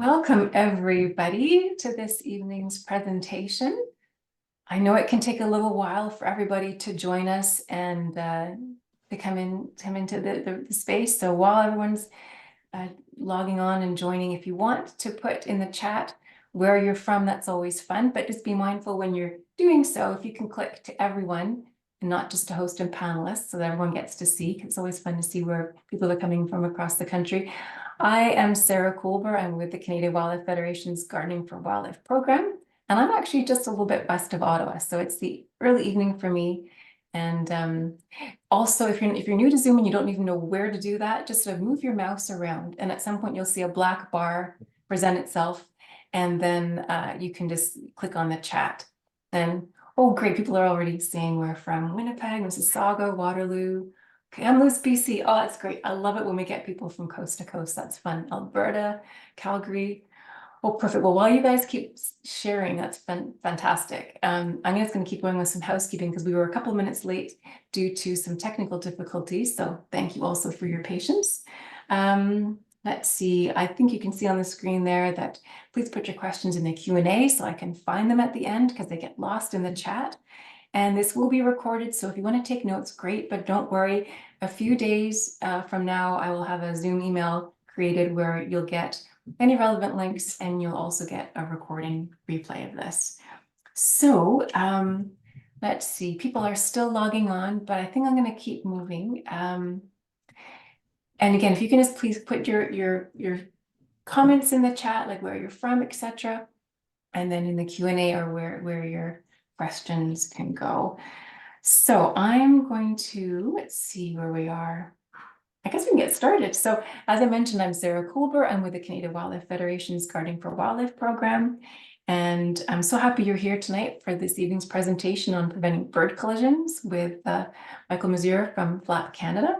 Welcome, everybody, to this evening's presentation. I know it can take a little while for everybody to join us and to come into the space. So while everyone's logging on and joining, if you want to put in the chat where you're from, that's always fun. But just be mindful when you're doing so, if you can click to everyone and not just to host and panelists so that everyone gets to see. It's always fun to see where people are coming from across the country. I am Sarah Colber. I'm with the Canadian Wildlife Federation's Gardening for Wildlife program, and I'm actually just a little bit west of Ottawa, so it's the early evening for me. And also, if you're new to Zoom and you don't even know where to do that, just sort of move your mouse around, and at some point you'll see a black bar present itself, and then you can just click on the chat. And oh, great, people are already saying we're from Winnipeg, Mississauga, Waterloo, Kamloops, BC. Oh, that's great. I love it when we get people from coast to coast. That's fun. Alberta, Calgary. Oh, perfect. Well, while you guys keep sharing, that's fantastic. I'm just going to keep going with some housekeeping because we were a couple of minutes late due to some technical difficulties. So thank you also for your patience. Let's see. I think you can see on the screen there that please put your questions in the Q&A so I can find them at the end because they get lost in the chat. And this will be recorded, so if you want to take notes, great, but don't worry. A few days from now, I will have a Zoom email created where you'll get any relevant links, and you'll also get a recording replay of this. So let's see, people are still logging on, but I think I'm going to keep moving. And again, if you can just please put your comments in the chat, like where you're from, etc., and then in the Q&A or where your questions can go. So I'm going to, let's see where we are. I guess we can get started. So as I mentioned, I'm Sarah Colber. I'm with the Canadian Wildlife Federation's Gardening for Wildlife program. And I'm so happy you're here tonight for this evening's presentation on preventing bird collisions with Michael Mesure from FLAP Canada.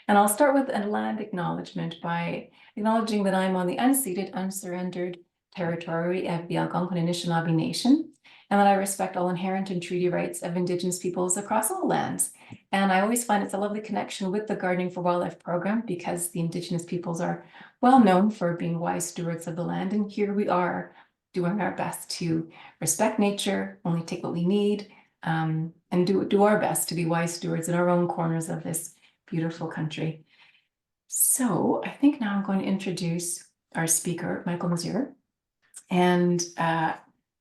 And I'll start with a land acknowledgement by acknowledging that I'm on the unceded, unsurrendered territory of the Algonquin Anishinaabe Nation, and that I respect all inherent and treaty rights of Indigenous peoples across all lands. And I always find it's a lovely connection with the Gardening for Wildlife program because the Indigenous peoples are well known for being wise stewards of the land. And here we are doing our best to respect nature, only take what we need, and do our best to be wise stewards in our own corners of this beautiful country. So I think now I'm going to introduce our speaker, Michael Mesure. And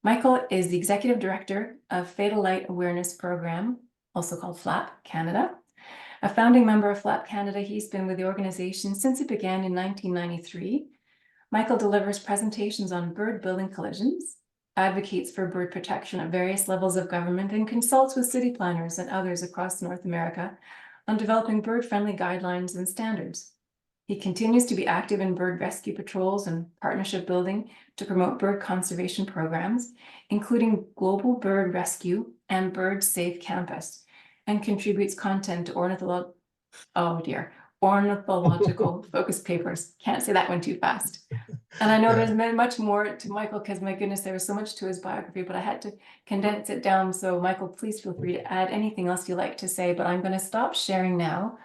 Michael is the Executive Director of Fatal Light Awareness Program, also called FLAP Canada. A founding member of FLAP Canada, he's been with the organization since it began in 1993. Michael delivers presentations on bird building collisions, advocates for bird protection at various levels of government, and consults with city planners and others across North America on developing bird-friendly guidelines and standards. He continues to be active in bird rescue patrols and partnership building to promote bird conservation programs, including Global Bird Rescue and Bird Safe Campus, and contributes content to ornithological focus papers. Can't say that one too fast. And I know there's been much more to Michael because, my goodness, there was so much to his biography, but I had to condense it down. So Michael, please feel free to add anything else you'd like to say, but I'm going to stop sharing now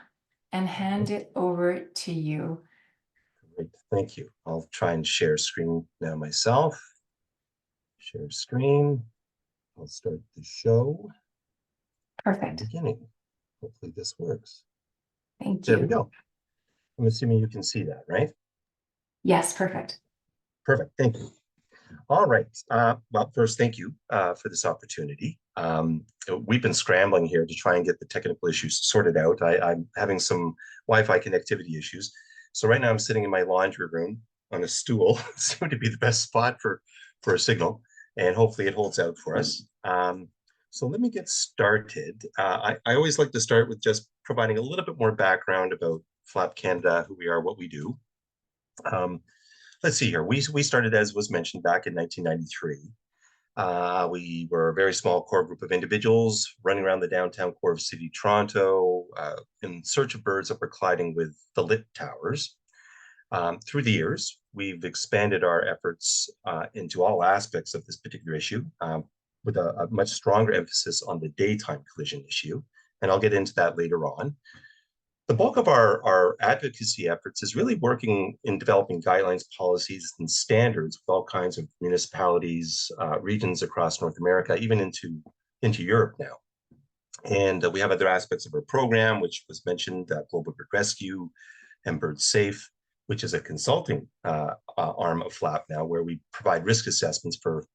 and hand it over to you. Great, thank you. I'll try and share screen now myself. Share screen. I'll start the show. Perfect. Beginning. Hopefully this works. Thank you. There we go. I'm assuming you can see that, right? Yes, perfect. Perfect, thank you. All right, well, first, thank you for this opportunity. We've been scrambling here to try and get the technical issues sorted out. I'm having some Wi-Fi connectivity issues. So right now I'm sitting in my laundry room on a stool, soon to be the best spot for a signal, and hopefully it holds out for us. So let me get started. I always like to start with just providing a little bit more background about FLAP Canada, who we are, what we do. Let's see here. We started, as was mentioned, back in 1993. We were a very small core group of individuals running around the downtown core of City Toronto in search of birds that were colliding with the lit towers. Through the years, we've expanded our efforts into all aspects of this particular issue with a much stronger emphasis on the daytime collision issue. And I'll get into that later on. The bulk of our advocacy efforts is really working in developing guidelines, policies, and standards with all kinds of municipalities, regions across North America, even into Europe now. And we have other aspects of our program, which was mentioned, Global Bird Rescue and Bird Safe, which is a consulting arm of FLAP now, where we provide risk assessments for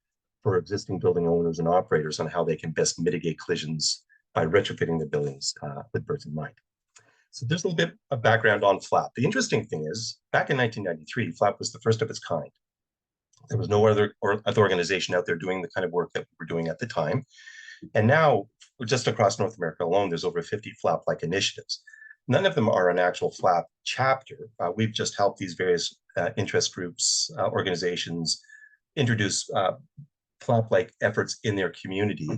existing building owners and operators on how they can best mitigate collisions by retrofitting their buildings with birds in mind. So there's a little bit of background on FLAP. The interesting thing is, back in 1993, FLAP was the first of its kind. There was no other organization out there doing the kind of work that we were doing at the time. And now, just across North America alone, there's over 50 FLAP-like initiatives. None of them are an actual FLAP chapter. We've just helped these various interest groups, organizations introduce FLAP-like efforts in their community.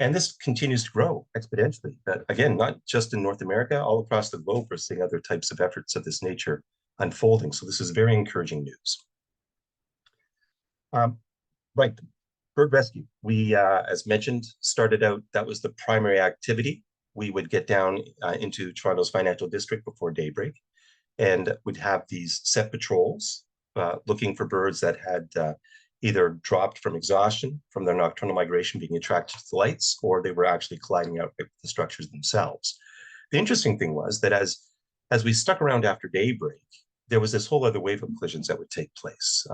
And this continues to grow exponentially. But again, not just in North America, all across the globe, we're seeing other types of efforts of this nature unfolding. So this is very encouraging news. Right, bird rescue. We, as mentioned, started out, that was the primary activity. We would get down into Toronto's financial district before daybreak, and would have these set patrols looking for birds that had either dropped from exhaustion from their nocturnal migration, being attracted to the lights, or they were actually colliding out with the structures themselves. The interesting thing was that as we stuck around after daybreak, there was this whole other wave of collisions that would take place,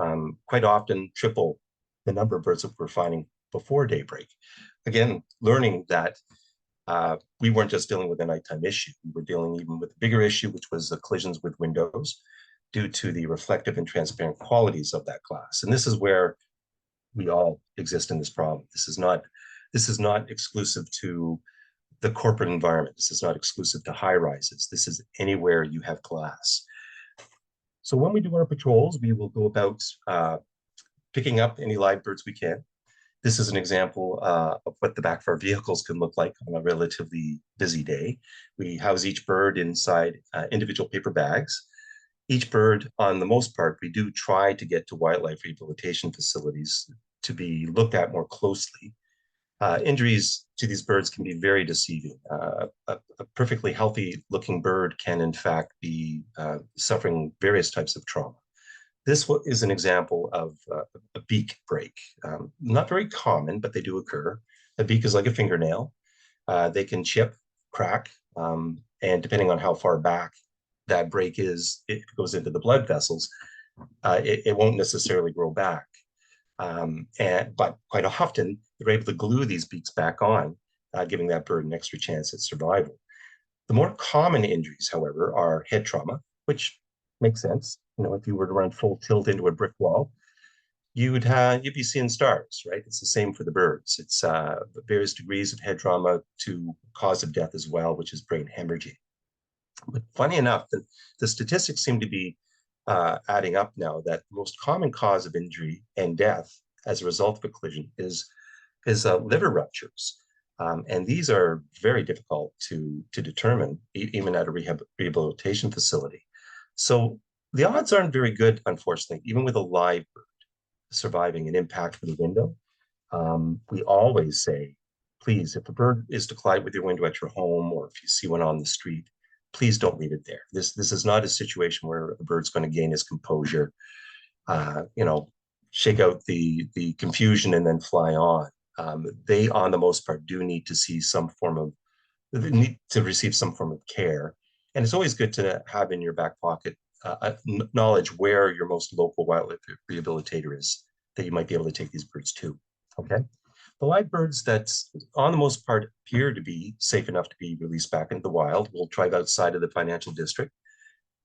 quite often triple the number of birds that we're finding before daybreak. Again, learning that we weren't just dealing with a nighttime issue, we were dealing even with a bigger issue, which was the collisions with windows, due to the reflective and transparent qualities of that glass. And this is where we all exist in this problem. This is not exclusive to the corporate environment. This is not exclusive to high rises. This is anywhere you have glass. So when we do our patrols, we will go about picking up any live birds we can. This is an example of what the back of our vehicles can look like on a relatively busy day. We house each bird inside individual paper bags. Each bird, on the most part, we do try to get to wildlife rehabilitation facilities to be looked at more closely. Injuries to these birds can be very deceiving. A perfectly healthy looking bird can in fact be suffering various types of trauma. This is an example of a beak break. Not very common, but they do occur. A beak is like a fingernail. They can chip, crack, and depending on how far back that break is, it goes into the blood vessels, it won't necessarily grow back. But quite often, they're able to glue these beaks back on, giving that bird an extra chance at survival. The more common injuries, however, are head trauma, which makes sense. You know, if you were to run full tilt into a brick wall, you'd be seeing stars, right? It's the same for the birds. It's various degrees of head trauma to cause of death as well, which is brain hemorrhaging. But funny enough, the statistics seem to be adding up now that the most common cause of injury and death as a result of a collision is liver ruptures. And these are very difficult to determine, even at a rehabilitation facility. So the odds aren't very good, unfortunately, even with a live bird surviving an impact from the window. We always say, please, if a bird is to collide with your window at your home, or if you see one on the street, please don't leave it there. This is not a situation where a bird's going to gain his composure, shake out the confusion and then fly on. They, on the most part, do need to see receive some form of care. And it's always good to have in your back pocket knowledge where your most local wildlife rehabilitator is that you might be able to take these birds to. Okay. The live birds that, on the most part, appear to be safe enough to be released back into the wild will drive outside of the financial district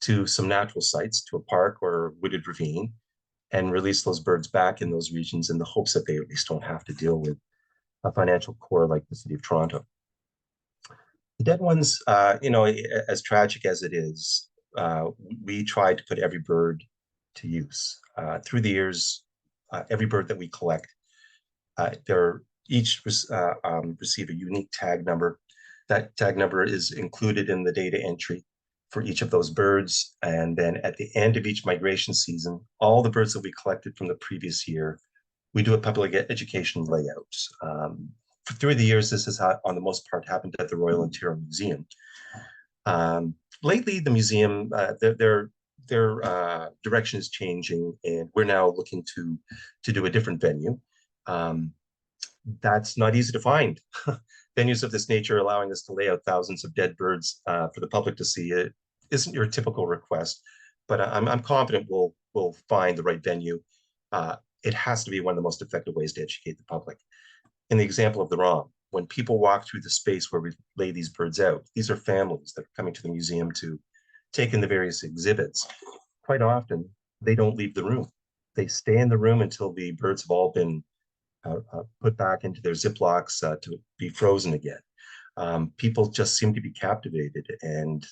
to some natural sites, to a park or a wooded ravine, and release those birds back in those regions in the hopes that they at least don't have to deal with a financial core like the City of Toronto. The dead ones, as tragic as it is, we try to put every bird to use. Through the years, every bird that we collect, they're each receive a unique tag number. That tag number is included in the data entry for each of those birds. And then at the end of each migration season, all the birds that we collected from the previous year, we do a public education layout. Through the years, this has, on the most part, happened at the Royal Ontario Museum. lately, the museum, their direction is changing, and we're now looking to do a different venue. Um, that's not easy to find. Venues of this nature allowing us to lay out thousands of dead birds for the public to see it isn't your typical request, but I'm confident we'll find the right venue. It has to be one of the most effective ways to educate the public. In the example of the ROM, when people walk through the space where we lay these birds out, these are families that are coming to the museum to take in the various exhibits. Quite often, they don't leave the room. They stay in the room until the birds have all been put back into their Ziplocs to be frozen again. People just seem to be captivated and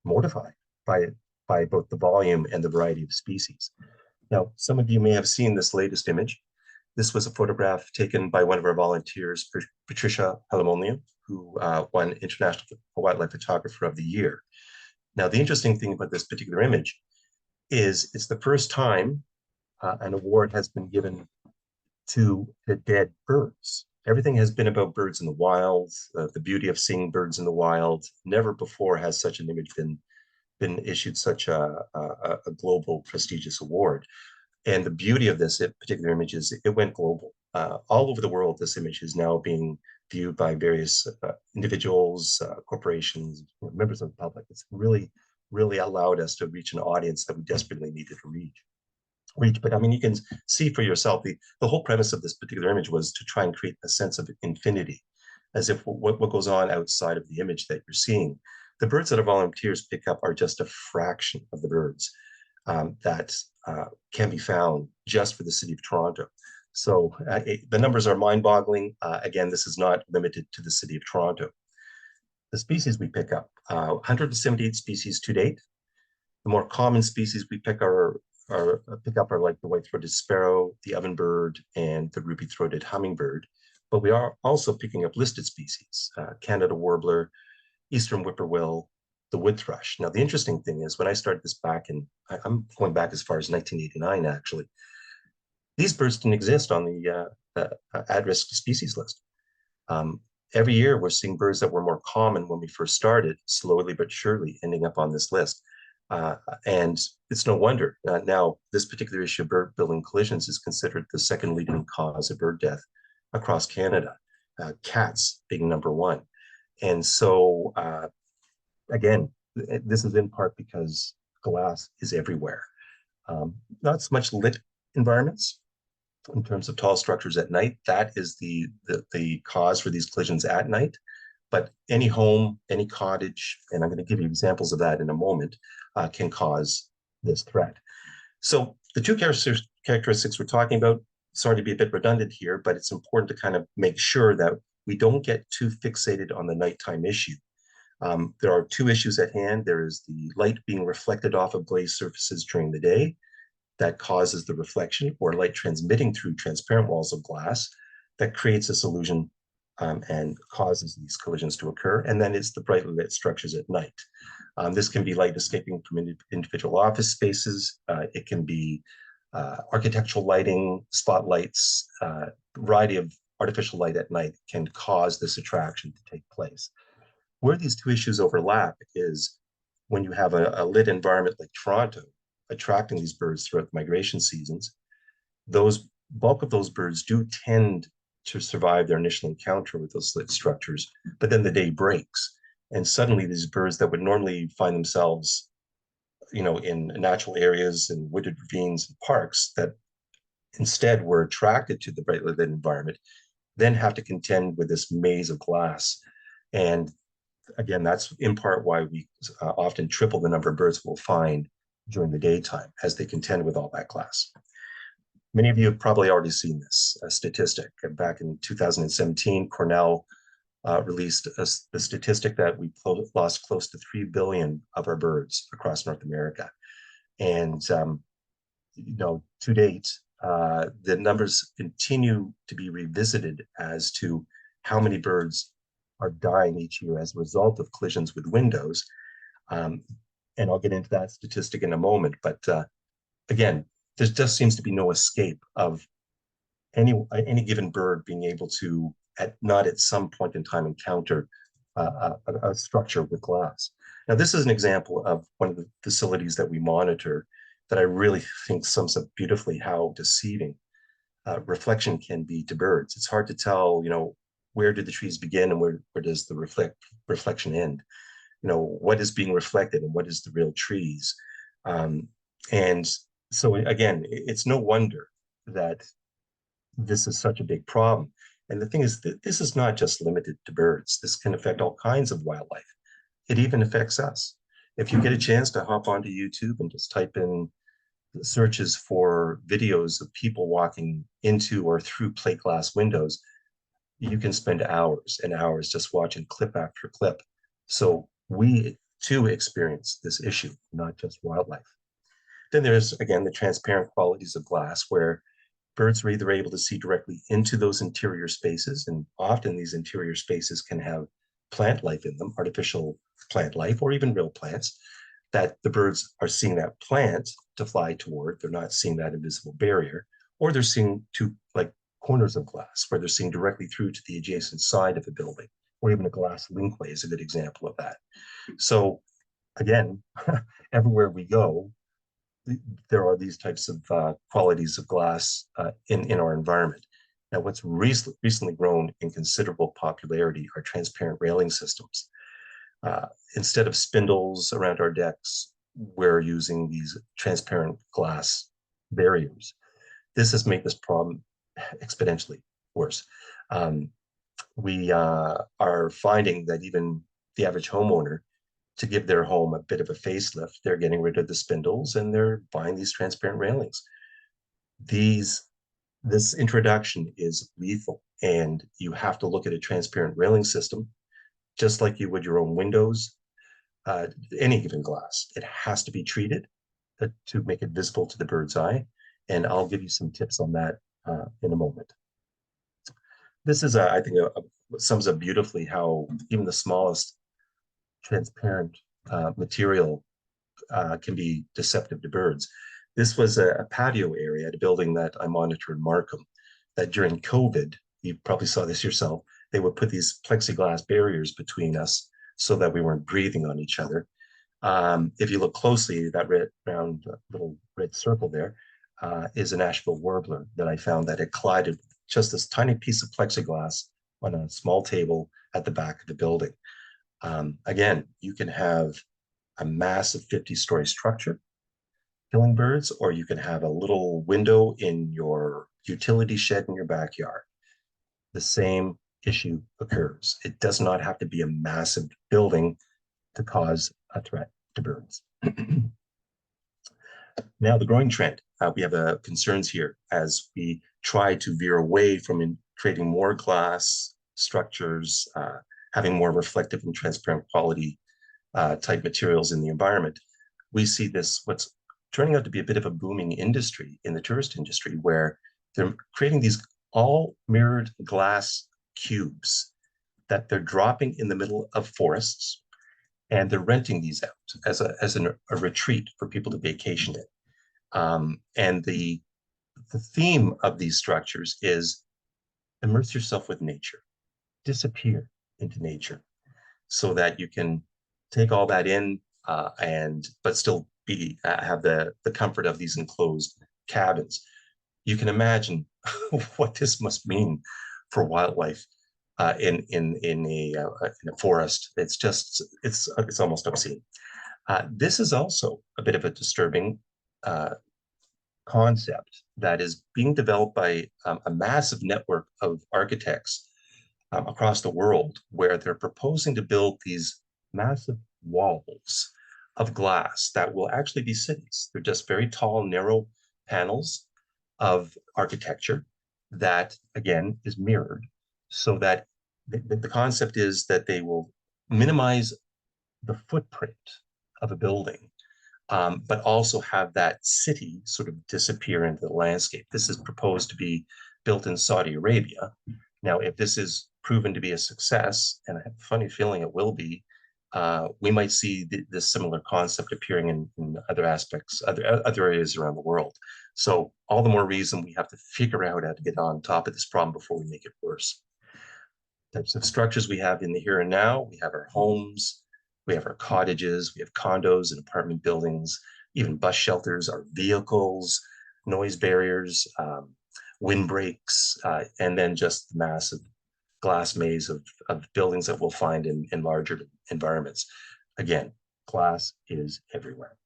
mortified by by both the volume and the variety of species. Now, some of you may have seen this latest image. This was a photograph taken by one of our volunteers, Patricia Halamonlian, who won International Wildlife Photographer of the Year. Now, the interesting thing about this particular image is it's the first time an award has been given to the dead birds. Everything has been about birds in the wild, the beauty of seeing birds in the wild. Never before has such an image been issued such a global prestigious award. And the beauty of this particular image is it went global. All over the world, this image is now being viewed by various individuals, corporations, members of the public. It's really, really allowed us to reach an audience that we desperately needed to reach. But I mean, you can see for yourself, the whole premise of this particular image was to try and create a sense of infinity, as if what goes on outside of the image that you're seeing. The birds that our volunteers pick up are just a fraction of the birds that can be found just for the city of Toronto. So the numbers are mind-boggling. Again, this is not limited to the city of Toronto. The species we pick up, 178 species to date. The more common species we pick up are like the white-throated sparrow, the ovenbird, and the ruby-throated hummingbird. But we are also picking up listed species, Canada warbler, eastern whippoorwill, the wood thrush. Now, the interesting thing is when I started this I'm going back as far as 1989, actually, these birds didn't exist on the at-risk species list. Every year, we're seeing birds that were more common when we first started, slowly but surely ending up on this list. And it's no wonder. Now, this particular issue of bird-building collisions is considered the second leading cause of bird death across Canada, cats being number one. And so, again, this is in part because glass is everywhere. Not so much lit environments in terms of tall structures at night. That is the cause for these collisions at night. But any home, any cottage, and I'm going to give you examples of that in a moment, can cause this threat. So the two characteristics we're talking about, sorry to be a bit redundant here, but it's important to kind of make sure that we don't get too fixated on the nighttime issue. There are two issues at hand. There is the light being reflected off of glazed surfaces during the day that causes the reflection, or light transmitting through transparent walls of glass that creates this illusion and causes these collisions to occur. And then it's the brightly lit structures at night. This can be light escaping from individual office spaces. It can be architectural lighting, spotlights, variety of artificial light at night can cause this attraction to take place. Where these two issues overlap is when you have a lit environment like Toronto, attracting these birds throughout the migration seasons, those bulk of those birds do tend to survive their initial encounter with those lit structures, but then the day breaks, and suddenly these birds that would normally find themselves, in natural areas and wooded ravines and parks that instead were attracted to the brightly lit environment, then have to contend with this maze of glass. And again, that's in part why we often triple the number of birds we'll find during the daytime as they contend with all that glass. Many of you have probably already seen this statistic. Back in 2017, Cornell released a statistic that we lost close to 3 billion of our birds across North America. And, to date, the numbers continue to be revisited as to how many birds are dying each year as a result of collisions with windows. And I'll get into that statistic in a moment. But again, there just seems to be no escape of any given bird being able to, not at some point in time, encounter a structure with glass. Now, this is an example of one of the facilities that we monitor that I really think sums up beautifully how deceiving reflection can be to birds. It's hard to tell, where do the trees begin and where does the reflection end? What is being reflected and what is the real trees? And so again, it's no wonder that this is such a big problem. And the thing is that this is not just limited to birds. This can affect all kinds of wildlife. It even affects us. If you get a chance to hop onto YouTube and just type in searches for videos of people walking into or through plate glass windows, you can spend hours and hours just watching clip after clip. So we too experience this issue, not just wildlife. Then there's, again, the transparent qualities of glass, where birds are either able to see directly into those interior spaces, and often these interior spaces can have plant life in them, artificial plant life, or even real plants, that the birds are seeing that plant to fly toward. They're not seeing that invisible barrier, or they're seeing two like corners of glass where they're seeing directly through to the adjacent side of a building, or even a glass linkway is a good example of that. So again, everywhere we go, there are these types of qualities of glass in our environment. Now, what's recently grown in considerable popularity are transparent railing systems. Instead of spindles around our decks, we're using these transparent glass barriers. This has made this problem exponentially worse. We are finding that even the average homeowner, to give their home a bit of a facelift, they're getting rid of the spindles and they're buying these transparent railings. This introduction is lethal, and you have to look at a transparent railing system just like you would your own windows, any given glass. It has to be treated to make it visible to the bird's eye, and I'll give you some tips on that in a moment. This is, I think, sums up beautifully how even the smallest transparent material can be deceptive to birds. This was a patio area at a building that I monitor in Markham, that during COVID, you probably saw this yourself, they would put these plexiglass barriers between us so that we weren't breathing on each other. If you look closely, that round little red circle there is a Nashville warbler that I found that had collided with just this tiny piece of plexiglass on a small table at the back of the building. Again, you can have a massive 50-story structure killing birds, or you can have a little window in your utility shed in your backyard. The same issue occurs. It does not have to be a massive building to cause a threat to birds. Now, the growing trend, we have concerns here as we try to veer away from creating more glass structures, having more reflective and transparent quality type materials in the environment. We see this, what's turning out to be a bit of a booming industry in the tourist industry, where they're creating these all mirrored glass cubes that they're dropping in the middle of forests, and they're renting these out as a retreat for people to vacation in. And the theme of these structures is immerse yourself with nature, disappear into nature, so that you can take all that in but still have the comfort of these enclosed cabins. You can imagine what this must mean for wildlife in a forest. It's almost obscene. This is also a bit of a disturbing concept that is being developed by a massive network of architects across the world, where they're proposing to build these massive walls of glass that will actually be cities. They're just very tall, narrow panels of architecture that, again, is mirrored, so that the concept is that they will minimize the footprint of a building, but also have that city sort of disappear into the landscape. This is proposed to be built in Saudi Arabia. Now, if this is proven to be a success, and I have a funny feeling it will be, we might see this similar concept appearing in other aspects, other areas around the world. So all the more reason we have to figure out how to get on top of this problem before we make it worse. Types of structures we have in the here and now, we have our homes, We have our cottages, we have condos and apartment buildings, even bus shelters, our vehicles, noise barriers, windbreaks, and then just the massive glass maze of buildings that we'll find in larger environments. Again, glass is everywhere.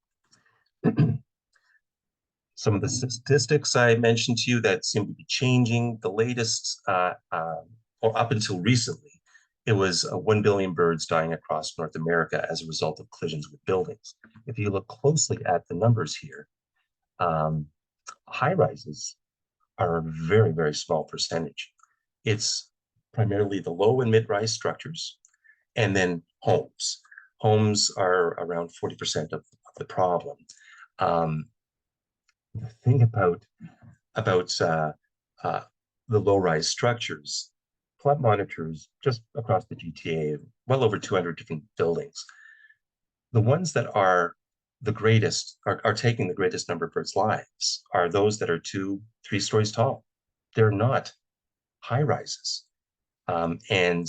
Some of the statistics I mentioned to you that seem to be changing, the latest, or up until recently, it was 1 billion birds dying across North America as a result of collisions with buildings. If you look closely at the numbers here, high rises are a very, very small percentage. It's primarily the low and mid-rise structures, and then homes. Homes are around 40% of the problem. The thing about the low-rise structures, flood monitors just across the GTA, well over 200 different buildings. The ones that are the greatest, are taking the greatest number of birds' lives, are those that are 2, 3 stories tall. They're not high rises. And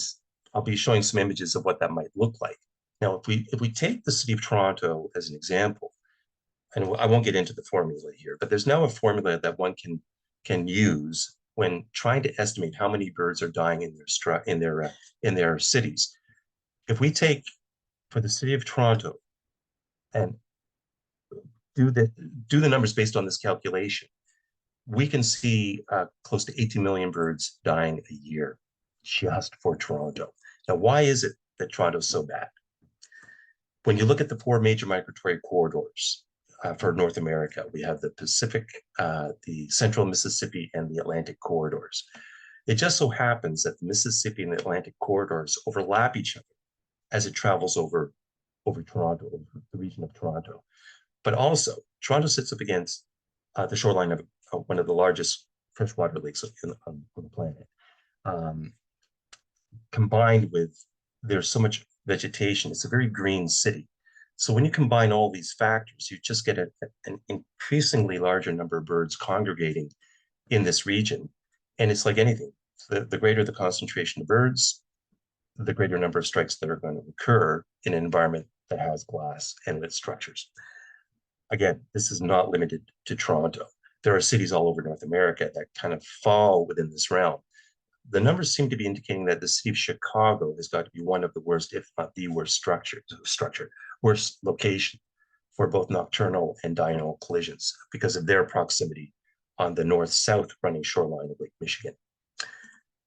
I'll be showing some images of what that might look like. Now, if we take the city of Toronto as an example, and I won't get into the formula here, but there's now a formula that one can use when trying to estimate how many birds are dying in their cities. If we take for the city of Toronto and do the numbers based on this calculation, we can see close to 18 million birds dying a year just for Toronto. Now, why is it that Toronto's so bad? When you look at the 4 major migratory corridors for North America, we have the Pacific, the Central Mississippi, and the Atlantic corridors. It just so happens that the Mississippi and the Atlantic corridors overlap each other as it travels over Toronto, over the region of Toronto. But also, Toronto sits up against the shoreline of one of the largest freshwater lakes on the planet. Combined with, there's so much vegetation, it's a very green city. So when you combine all these factors, you just get an increasingly larger number of birds congregating in this region. And it's like anything, the greater the concentration of birds, the greater number of strikes that are going to occur in an environment that has glass and lit structures. Again, this is not limited to Toronto. There are cities all over North America that kind of fall within this realm. The numbers seem to be indicating that the city of Chicago has got to be one of the worst, if not the worst worst location for both nocturnal and diurnal collisions because of their proximity on the north-south running shoreline of Lake Michigan.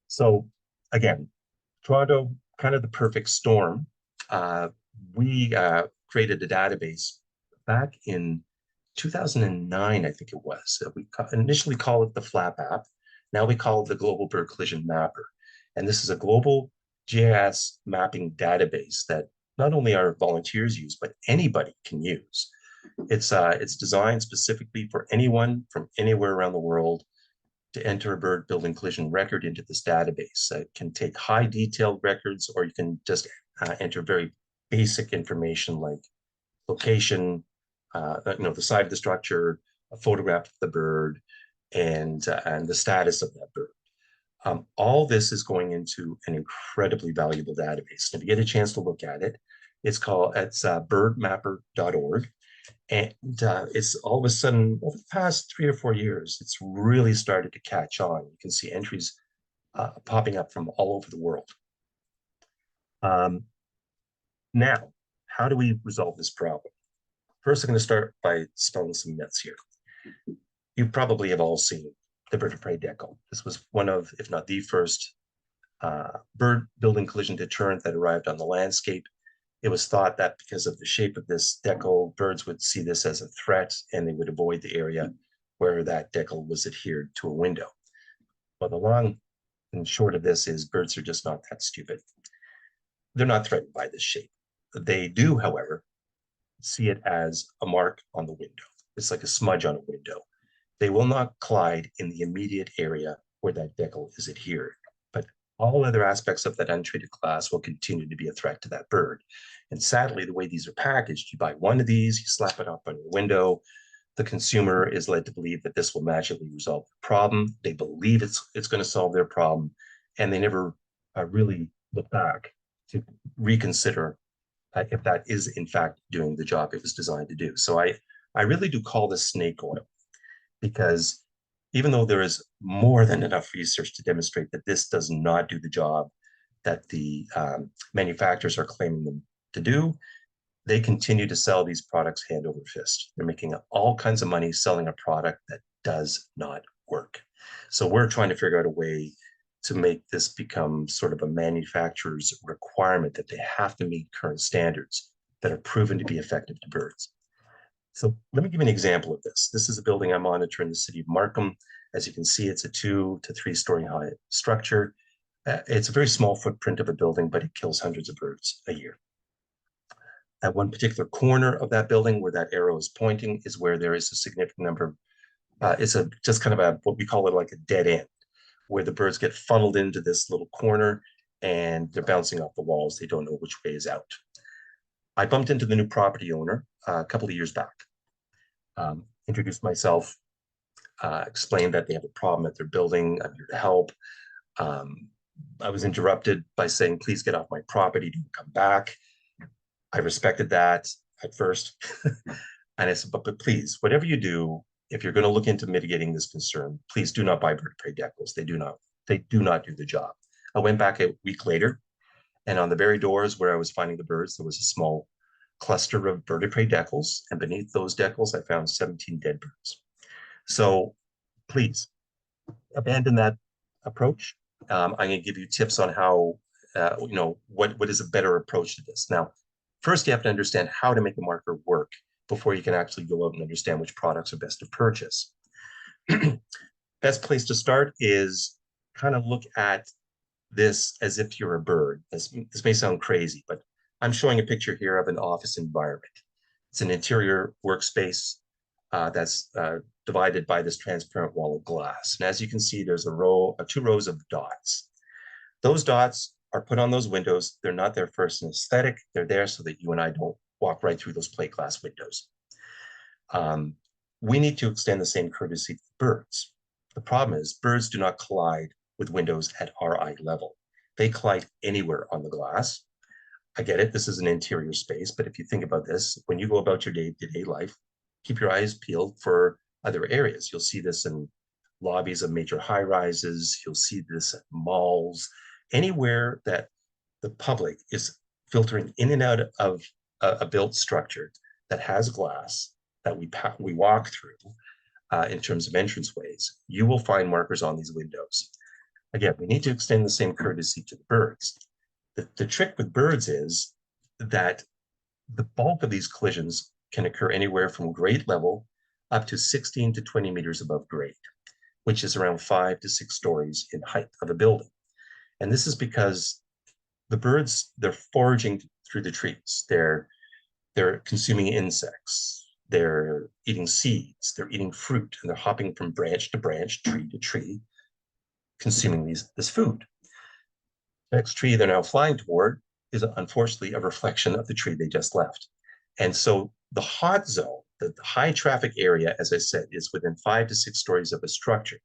So again, Toronto, kind of the perfect storm. We created a database back in 2009, I think it was. We initially called it the FLAP app. Now we call it the Global Bird Collision Mapper. And this is a global GIS mapping database that not only our volunteers use, but anybody can use. It's designed specifically for anyone from anywhere around the world to enter a bird building collision record into this database. It can take high detailed records, or you can just enter very basic information like location, the side of the structure, a photograph of the bird, and the status of that bird. All this is going into an incredibly valuable database. And if you get a chance to look at it, it's birdmapper.org. And it's all of a sudden, over the past 3 or 4 years, it's really started to catch on. You can see entries popping up from all over the world. Now, how do we resolve this problem? First, I'm going to start by spelling some myths here. You probably have all seen the bird of prey decal. This was one of, if not the first, bird building collision deterrent that arrived on the landscape. It was thought that because of the shape of this decal, birds would see this as a threat and they would avoid the area where that decal was adhered to a window. Well, the long and short of this is birds are just not that stupid. They're not threatened by this shape. They do, however, see it as a mark on the window. It's like a smudge on a window. They will not collide in the immediate area where that decal is adhered, but all other aspects of that untreated glass will continue to be a threat to that bird. And sadly, the way these are packaged, you buy one of these, you slap it up on your window, the consumer is led to believe that this will magically resolve the problem. They believe it's going to solve their problem, and they never really look back to reconsider if that is in fact doing the job it was designed to do. So I really do call this snake oil, because even though there is more than enough research to demonstrate that this does not do the job that the manufacturers are claiming them to do, they continue to sell these products hand over fist. They're making all kinds of money selling a product that does not work. So we're trying to figure out a way to make this become sort of a manufacturer's requirement that they have to meet current standards that are proven to be effective to birds. So let me give you an example of this. This is a building I monitor in the city of Markham. As you can see, it's a 2 to 3 story high structure. It's a very small footprint of a building, but it kills hundreds of birds a year. At one particular corner of that building where that arrow is pointing is where there is a significant number of, it's just kind of what we call it like a dead end, where the birds get funneled into this little corner and they're bouncing off the walls. They don't know which way is out. I bumped into the new property owner a couple of years back, introduced myself, explained that they have a problem at their building. I'm here to help. I was interrupted by saying, please get off my property, don't come back. I respected that at first. And I said, but please, whatever you do, if you're going to look into mitigating this concern, please do not buy bird prey decals. They do not do the job. I went back a week later, and on the very doors where I was finding the birds, there was a small cluster of bird prey decals. And beneath those decals, I found 17 dead birds. So please abandon that approach. I'm going to give you tips on how, what is a better approach to this. Now, first, you have to understand how to make a marker work before you can actually go out and understand which products are best to purchase. Best place to start is kind of look at this as if you're a bird. This may sound crazy, but I'm showing a picture here of an office environment. It's an interior workspace that's divided by this transparent wall of glass. And as you can see, there's two rows of dots. Those dots are put on those windows. They're not there for an aesthetic. They're there so that you and I don't walk right through those plate glass windows. We need to extend the same courtesy to birds. The problem is birds do not collide with windows at our eye level. They collide anywhere on the glass. I get it, this is an interior space, but if you think about this, when you go about your day-to-day life, keep your eyes peeled for other areas. You'll see this in lobbies of major high-rises. You'll see this at malls, anywhere that the public is filtering in and out of a built structure that has glass that we walk through in terms of entranceways. You will find markers on these windows. Again, we need to extend the same courtesy to the birds. The trick with birds is that the bulk of these collisions can occur anywhere from grade level up to 16 to 20 meters above grade, which is around 5 to 6 stories in height of a building. And this is because the birds, they're foraging through the trees. They're consuming insects. They're eating seeds. They're eating fruit, and they're hopping from branch to branch, tree to tree, consuming this food. The next tree they're now flying toward is unfortunately a reflection of the tree they just left. And so the hot zone, the high traffic area, as I said, is within 5 to 6 stories of a structure.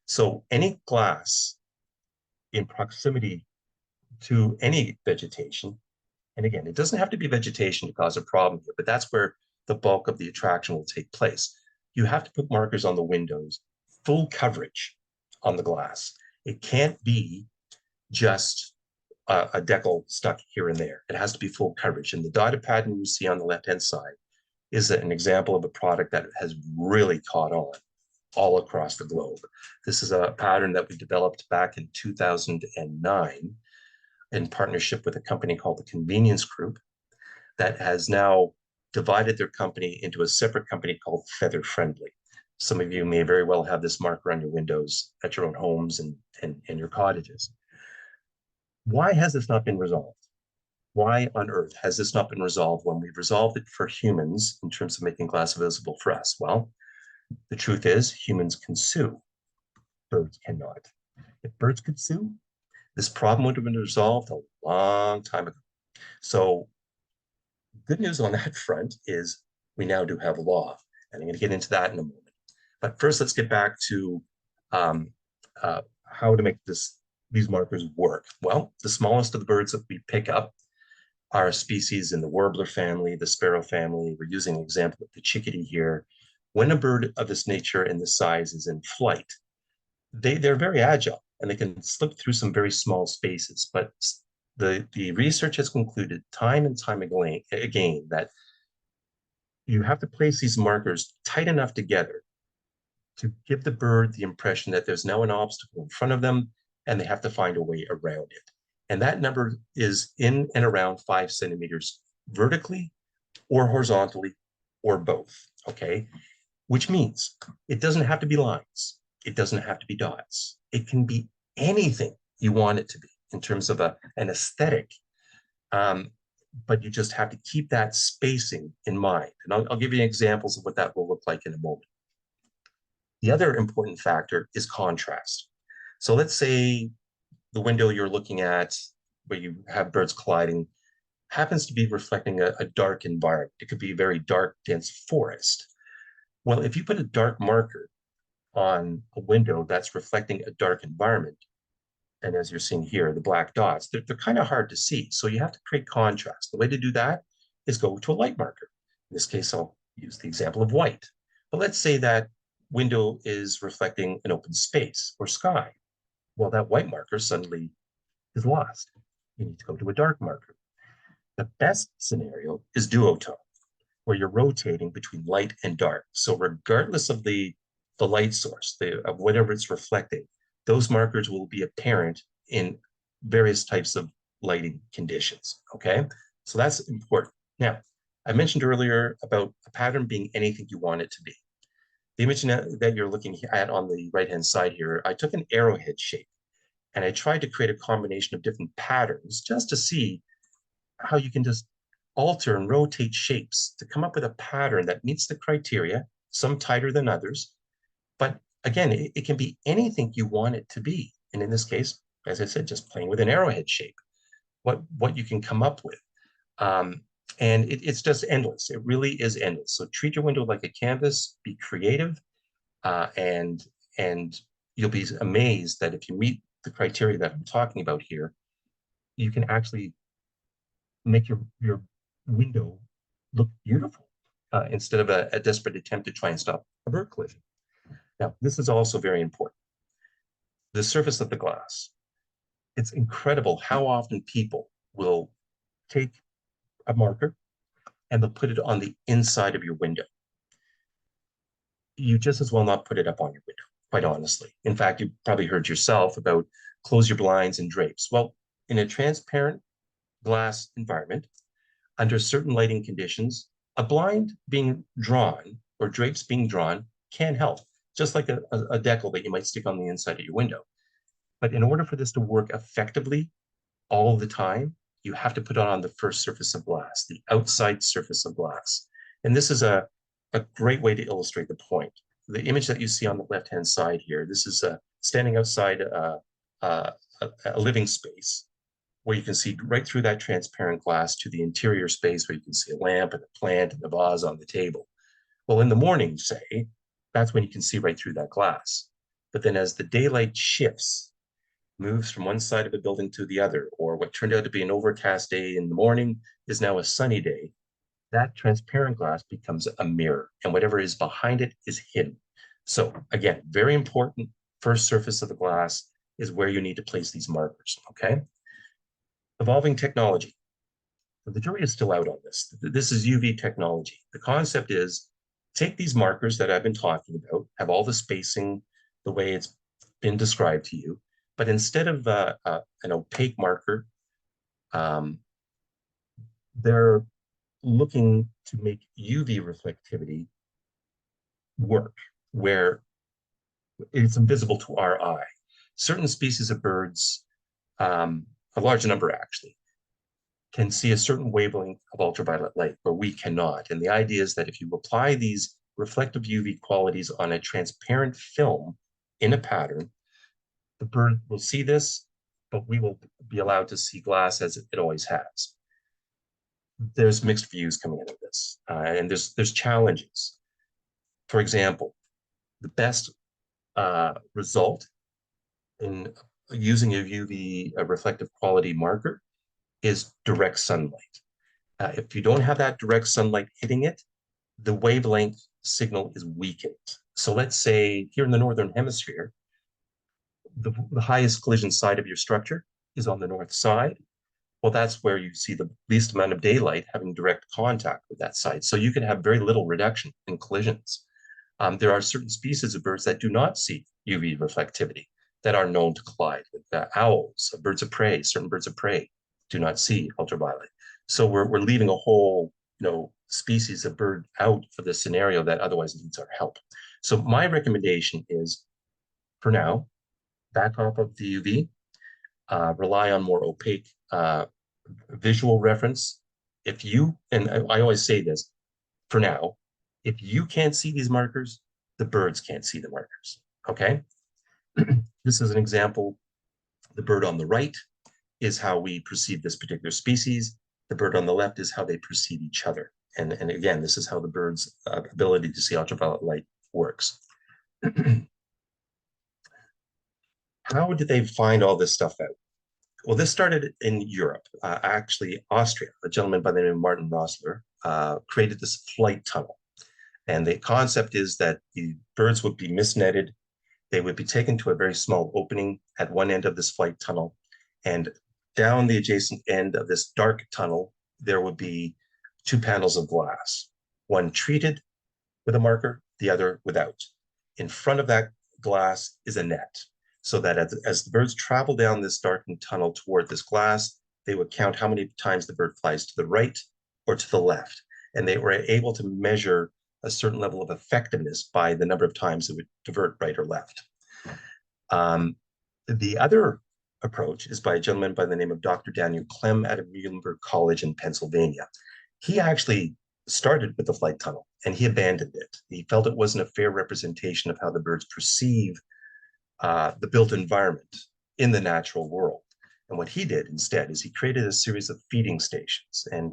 So any glass in proximity to any vegetation, and again, it doesn't have to be vegetation to cause a problem here, but that's where the bulk of the attraction will take place. You have to put markers on the windows, full coverage on the glass. It can't be just a decal stuck here and there. It has to be full coverage. And the dotted pattern you see on the left-hand side is an example of a product that has really caught on all across the globe. This is a pattern that we developed back in 2009 in partnership with a company called the Convenience Group that has now divided their company into a separate company called Feather Friendly. Some of you may very well have this marker on your windows at your own homes and your cottages. Why has this not been resolved? Why on earth has this not been resolved when we've resolved it for humans in terms of making glass visible for us? Well, the truth is humans can sue. Birds cannot. If birds could sue, this problem would have been resolved a long time ago. So good news on that front is we now do have a law, and I'm going to get into that in a moment. But first, let's get back to how to make these markers work. Well, the smallest of the birds that we pick up are species in the warbler family, the sparrow family. We're using an example of the chickadee here. When a bird of this nature and this size is in flight, they're very agile and they can slip through some very small spaces. But the research has concluded time and time again that you have to place these markers tight enough together to give the bird the impression that there's now an obstacle in front of them and they have to find a way around it. And that number is in and around 5 centimeters vertically or horizontally or both, okay? Which means it doesn't have to be lines. It doesn't have to be dots. It can be anything you want it to be in terms of an aesthetic. But you just have to keep that spacing in mind. And I'll give you examples of what that will look like in a moment. The other important factor is contrast. So let's say the window you're looking at where you have birds colliding happens to be reflecting a dark environment. It could be a very dark, dense forest. Well, if you put a dark marker on a window that's reflecting a dark environment, and as you're seeing here, the black dots, they're kind of hard to see. So you have to create contrast. The way to do that is go to a light marker. In this case, I'll use the example of white. But let's say that window is reflecting an open space or sky. Well, that white marker suddenly is lost. You need to go to a dark marker. The best scenario is duotone, where you're rotating between light and dark. So regardless of the light source, of whatever it's reflecting, those markers will be apparent in various types of lighting conditions, okay? So that's important. Now, I mentioned earlier about a pattern being anything you want it to be. The image that you're looking at on the right-hand side here, I took an arrowhead shape and I tried to create a combination of different patterns just to see how you can just alter and rotate shapes to come up with a pattern that meets the criteria, some tighter than others. But again, it can be anything you want it to be. And in this case, as I said, just playing with an arrowhead shape, what you can come up with. And it's just endless. It really is endless. So treat your window like a canvas, be creative, and you'll be amazed that if you meet the criteria that I'm talking about here, you can actually make your window look beautiful instead of a desperate attempt to try and stop a bird collision. Now, this is also very important. The surface of the glass. It's incredible how often people will take a marker and they'll put it on the inside of your window. You just as well not put it up on your window, quite honestly. In fact, you probably heard yourself about close your blinds and drapes. Well, in a transparent glass environment, under certain lighting conditions, a blind being drawn or drapes being drawn can help, just like a decal that you might stick on the inside of your window. But in order for this to work effectively all the time, you have to put it on the first surface of glass, the outside surface of glass. And this is a great way to illustrate the point. The image that you see on the left-hand side here, this is standing outside a living space where you can see right through that transparent glass to the interior space where you can see a lamp and a plant and a vase on the table. Well, in the morning, say, that's when you can see right through that glass. But then as the daylight shifts, moves from one side of a building to the other, or what turned out to be an overcast day in the morning is now a sunny day, that transparent glass becomes a mirror, and whatever is behind it is hidden. So again, very important, first surface of the glass is where you need to place these markers, okay? Evolving technology. The jury is still out on this. This is UV technology. The concept is take these markers that I've been talking about, have all the spacing the way it's been described to you, but instead of an opaque marker, they're looking to make UV reflectivity work where it's invisible to our eye. Certain species of birds, a large number actually, can see a certain wavelength of ultraviolet light where we cannot. And the idea is that if you apply these reflective UV qualities on a transparent film in a pattern, the bird will see this, but we will be allowed to see glass as it always has. There's mixed views coming out of this, and there's challenges. For example, the best result in using a UV reflective quality marker is direct sunlight. If you don't have that direct sunlight hitting it, the wavelength signal is weakened. So let's say here in the Northern Hemisphere, the highest collision side of your structure is on the north side. Well, that's where you see the least amount of daylight having direct contact with that side. So you can have very little reduction in collisions. There are certain species of birds that do not see UV reflectivity that are known to collide with owls, birds of prey. Certain birds of prey do not see ultraviolet. So we're leaving a whole species of bird out for the scenario that otherwise needs our help. So my recommendation is, for now, back off of the UV, rely on more opaque visual reference. If you, and I always say this, for now, if you can't see these markers, the birds can't see the markers, okay? This is an example. The bird on the right is how we perceive this particular species. The bird on the left is how they perceive each other. And again, this is how the bird's ability to see ultraviolet light works. How did they find all this stuff out? Well, this started in Europe, actually Austria. A gentleman by the name of Martin Rosler created this flight tunnel. And the concept is that the birds would be misnetted. They would be taken to a very small opening at one end of this flight tunnel. And down the adjacent end of this dark tunnel, there would be two panels of glass, one treated with a marker, the other without. In front of that glass is a net, so that as the birds travel down this darkened tunnel toward this glass, they would count how many times the bird flies to the right or to the left. And they were able to measure a certain level of effectiveness by the number of times it would divert right or left. The other approach is by a gentleman by the name of Dr. Daniel Clem out of Muhlenberg College in Pennsylvania. He actually started with the flight tunnel and he abandoned it. He felt it wasn't a fair representation of how the birds perceive the built environment in the natural world. And what he did instead is he created a series of feeding stations. And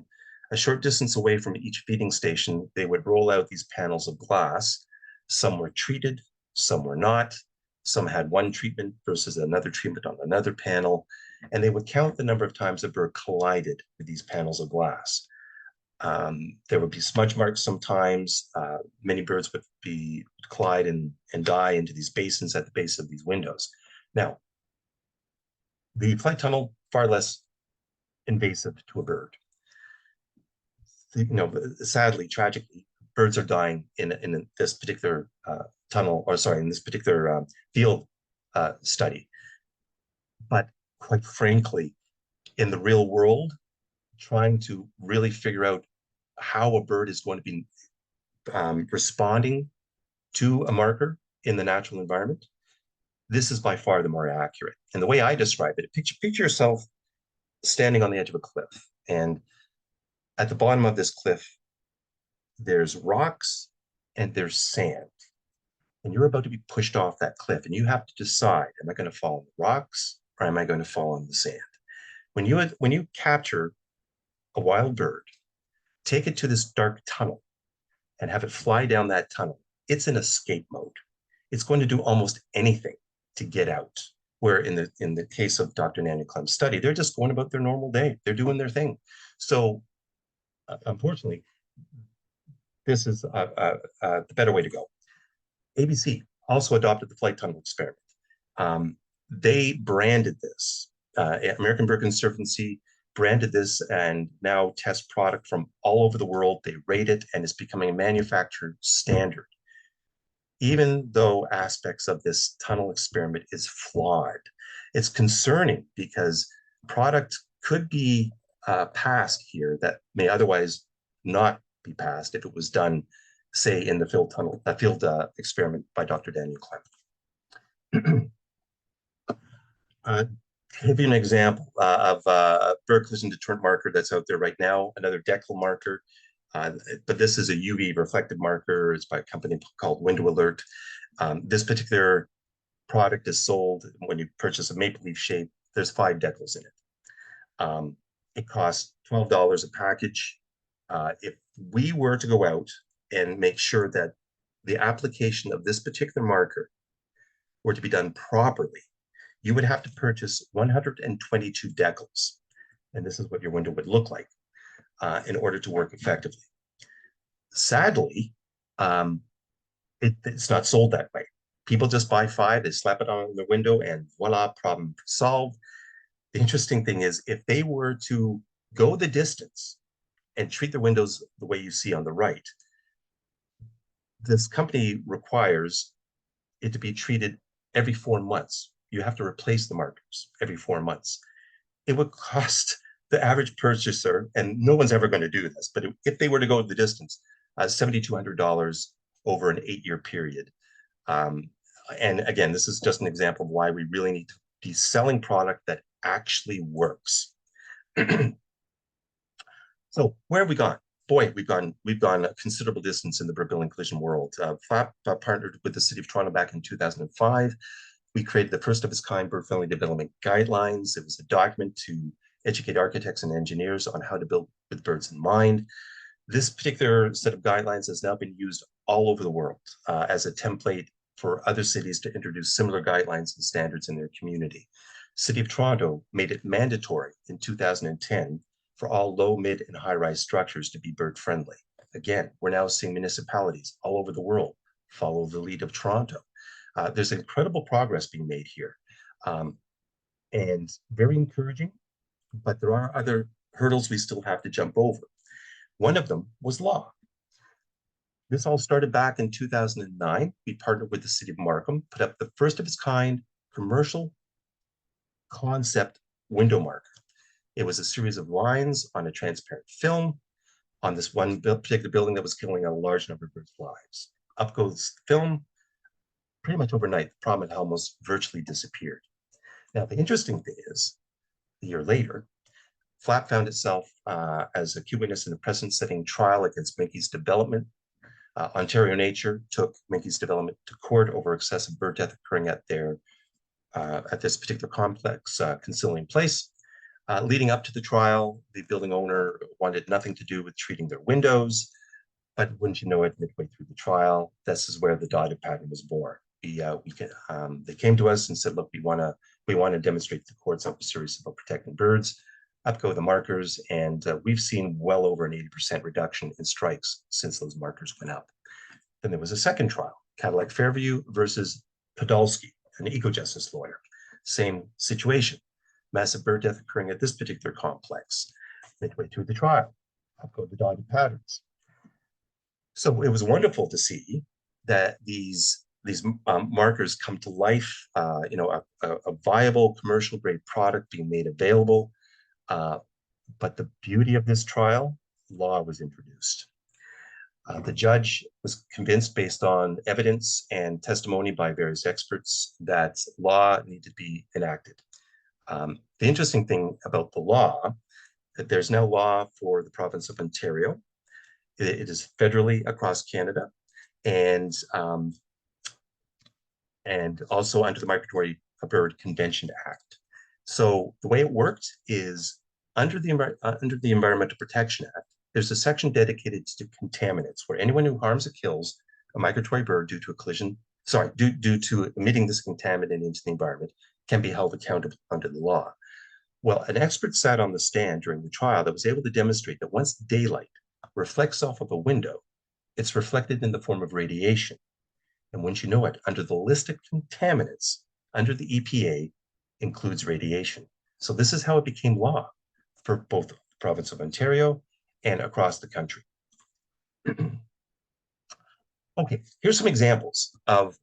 a short distance away from each feeding station, they would roll out these panels of glass. Some were treated, some were not. Some had one treatment versus another treatment on another panel. And they would count the number of times a bird collided with these panels of glass. There would be smudge marks sometimes. Many birds would collide and die into these basins at the base of these windows. Now, the flight tunnel, far less invasive to a bird. Sadly, tragically, birds are dying in this particular tunnel, or sorry, in this particular field study. But quite frankly, in the real world, trying to really figure out how a bird is going to be responding to a marker in the natural environment, this is by far the more accurate. And the way I describe it, picture yourself standing on the edge of a cliff, and at the bottom of this cliff, there's rocks and there's sand. And you're about to be pushed off that cliff, and you have to decide, am I going to fall on the rocks or am I going to fall on the sand? When you capture a wild bird, take it to this dark tunnel and have it fly down that tunnel, it's in escape mode. It's going to do almost anything to get out. Where in the case of Dr. Daniel Clem's study, they're just going about their normal day. They're doing their thing. So unfortunately, this is the better way to go. ABC also adopted the flight tunnel experiment. They branded this. American Bird Conservancy branded this and now test product from all over the world. They rate it and it's becoming a manufactured standard. Even though aspects of this tunnel experiment is flawed, it's concerning because product could be passed here that may otherwise not be passed if it was done, say, in the field experiment by Dr. Daniel Clem. Give you an example of a bird collision deterrent marker that's out there right now, another decal marker. But this is a UV reflective marker. It's by a company called Window Alert. This particular product is sold when you purchase a maple leaf shape. There's 5 decals in it. It costs $12 a package. If we were to go out and make sure that the application of this particular marker were to be done properly, you would have to purchase 122 decals. And this is what your window would look like in order to work effectively. Sadly, um, it's not sold that way. People just buy 5, they slap it on the window, and voila, problem solved. The interesting thing is, if they were to go the distance and treat the windows the way you see on the right, this company requires it to be treated every 4 months. You have to replace the markers every 4 months. It would cost the average purchaser, and no one's ever going to do this, but if they were to go the distance, $7,200 over an 8-year period. Um, and again, this is just an example of why we really need to be selling product that actually works. So where have we gone? Boy, we've gone a considerable distance in the bird building collision world. FLAP partnered with the City of Toronto back in 2005. We created the first of its kind bird-friendly development guidelines. It was a document to educate architects and engineers on how to build with birds in mind. This particular set of guidelines has now been used all over the world as a template for other cities to introduce similar guidelines and standards in their community. City of Toronto made it mandatory in 2010 for all low, mid, and high-rise structures to be bird-friendly. Again, we're now seeing municipalities all over the world follow the lead of Toronto. There's incredible progress being made here, and very encouraging, but there are other hurdles we still have to jump over. One of them was law. This all started back in 2009. We partnered with the City of Markham, put up the first of its kind commercial concept window marker. It was a series of lines on a transparent film on this one particular building that was killing a large number of birds' lives. Up goes the film. Pretty much overnight, the problem had almost virtually disappeared. Now, the interesting thing is, a year later, FLAP found itself as a key witness in a precedent-setting trial against Minke's development. Ontario Nature took Minke's development to court over excessive bird death occurring at this particular complex, Concealing Place. Leading up to the trial, the building owner wanted nothing to do with treating their windows, but wouldn't you know it, midway through the trial, this is where the dotted pattern was born. They came to us and said, look, we want to demonstrate to the courts how serious about protecting birds. Up go the markers, and we've seen well over an 80% reduction in strikes since those markers went up. Then there was a second trial, Cadillac Fairview versus Podolsky, an eco-justice lawyer. Same situation, massive bird death occurring at this particular complex. Midway through the trial, up go the dotted patterns. So it was wonderful to see that these markers come to life, a viable commercial grade product being made available. But the beauty of this trial, law was introduced. The judge was convinced, based on evidence and testimony by various experts, that law needed to be enacted. The interesting thing about the law, that there's now law for the province of Ontario. It is federally across Canada, and also under the Migratory Bird Convention Act. So the way it worked is, under the Environmental Protection Act, there's a section dedicated to contaminants, where anyone who harms or kills a migratory bird due to emitting this contaminant into the environment can be held accountable under the law. Well, an expert sat on the stand during the trial that was able to demonstrate that once daylight reflects off of a window, it's reflected in the form of radiation. And once you know it, under the list of contaminants, under the EPA, includes radiation. So this is how it became law for both the province of Ontario and across the country. Okay, here's some examples of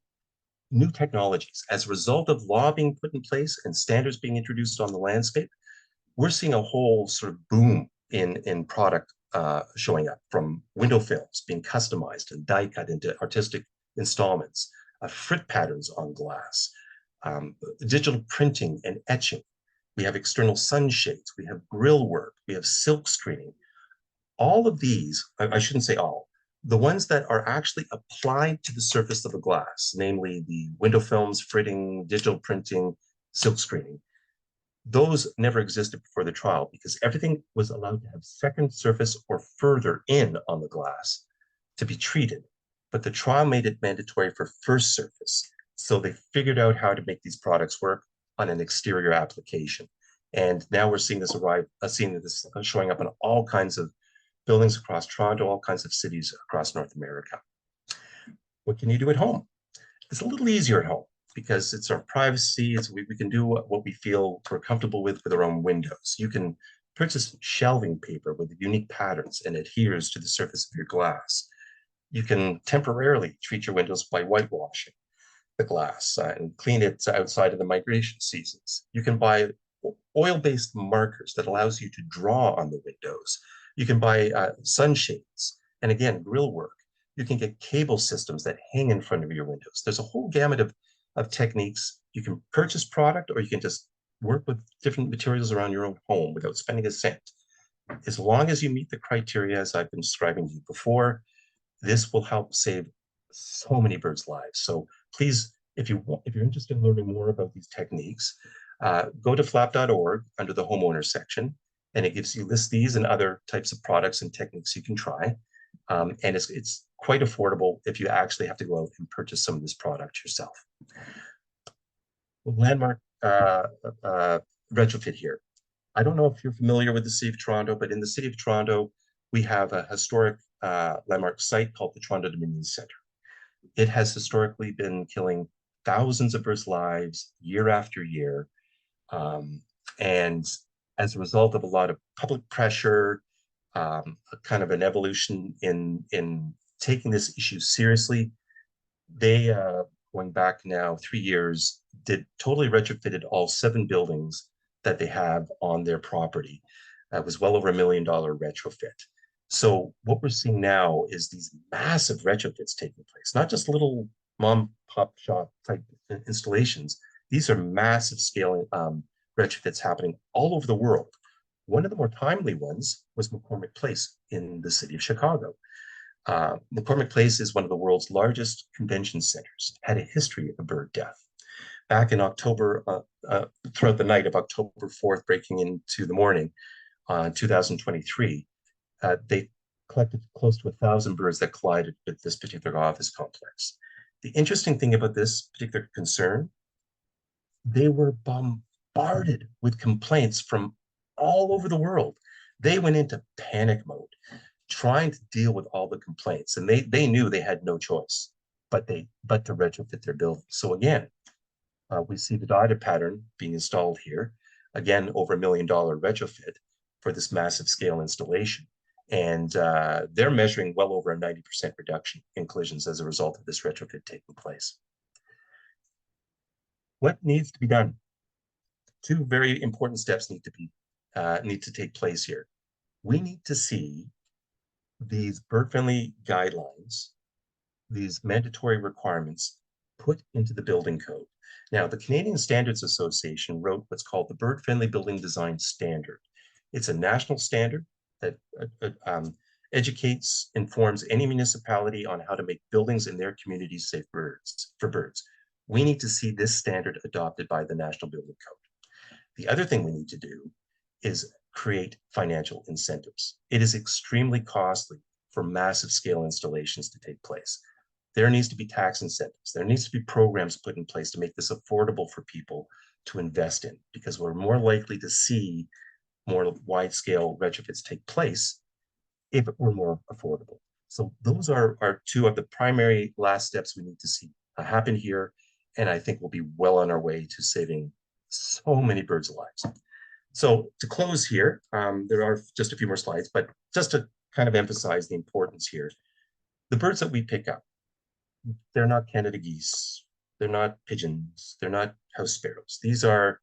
new technologies. As a result of law being put in place and standards being introduced on the landscape, we're seeing a whole sort of boom in product showing up, from window films being customized and die cut into artistic installments, frit patterns on glass, digital printing and etching. We have external sunshades, we have grill work, we have silk screening. All of these, I shouldn't say all, the ones that are actually applied to the surface of a glass, namely the window films, fritting, digital printing, silk screening, those never existed before the trial, because everything was allowed to have second surface or further in on the glass to be treated. But the trial made it mandatory for first surface. So they figured out how to make these products work on an exterior application. And now we're seeing this showing up in all kinds of buildings across Toronto, all kinds of cities across North America. What can you do at home? It's a little easier at home because it's our privacy. We can do what we feel we're comfortable with our own windows. You can purchase shelving paper with unique patterns and adheres to the surface of your glass. You can temporarily treat your windows by whitewashing the glass and clean it outside of the migration seasons. You can buy oil-based markers that allows you to draw on the windows. You can buy sunshades and again, grill work. You can get cable systems that hang in front of your windows. There's a whole gamut of techniques. You can purchase product or you can just work with different materials around your own home without spending a cent. As long as you meet the criteria as I've been describing to you before, this will help save so many birds' lives. So please, if you're interested in learning more about these techniques, go to flap.org under the homeowner section, and it lists these and other types of products and techniques you can try. And it's quite affordable if you actually have to go out and purchase some of this product yourself. Landmark retrofit here. I don't know if you're familiar with the City of Toronto, but in the City of Toronto, we have a historic landmark site called the Toronto Dominion Centre. It has historically been killing thousands of birds' lives year after year. And as a result of a lot of public pressure, a kind of an evolution in taking this issue seriously, they, going back now 3 years, totally retrofitted all 7 buildings that they have on their property. It was well over $1 million retrofit. So what we're seeing now is these massive retrofits taking place, not just little mom pop shop type installations. These are massive scale retrofits happening all over the world. One of the more timely ones was McCormick Place in the city of Chicago. McCormick Place is one of the world's largest convention centers, had a history of bird death. Back in October, throughout the night of October 4th, breaking into the morning, 2023, they collected close to 1,000 birds that collided with this particular office complex. The interesting thing about this particular concern, they were bombarded with complaints from all over the world. They went into panic mode, trying to deal with all the complaints, and they knew they had no choice but to retrofit their building. So again, we see the dotted pattern being installed here. Again, over $1 million retrofit for this massive scale installation. And they're measuring well over a 90% reduction in collisions as a result of this retrofit taking place. What needs to be done? 2 very important steps need to take place here. We need to see these bird-friendly guidelines, these mandatory requirements put into the building code. Now, the Canadian Standards Association wrote what's called the Bird-Friendly Building Design Standard. It's a national standard that educates, informs any municipality on how to make buildings in their communities safe for birds. We need to see this standard adopted by the National Building Code. The other thing we need to do is create financial incentives. It is extremely costly for massive scale installations to take place. There needs to be tax incentives. There needs to be programs put in place to make this affordable for people to invest in, because we're more likely to see more wide-scale retrofits take place if it were more affordable. So those are 2 of the primary last steps we need to see happen here, and I think we'll be well on our way to saving so many birds' lives. So to close here, there are just a few more slides, but just to kind of emphasize the importance here, the birds that we pick up, they're not Canada geese, they're not pigeons, they're not house sparrows. These are,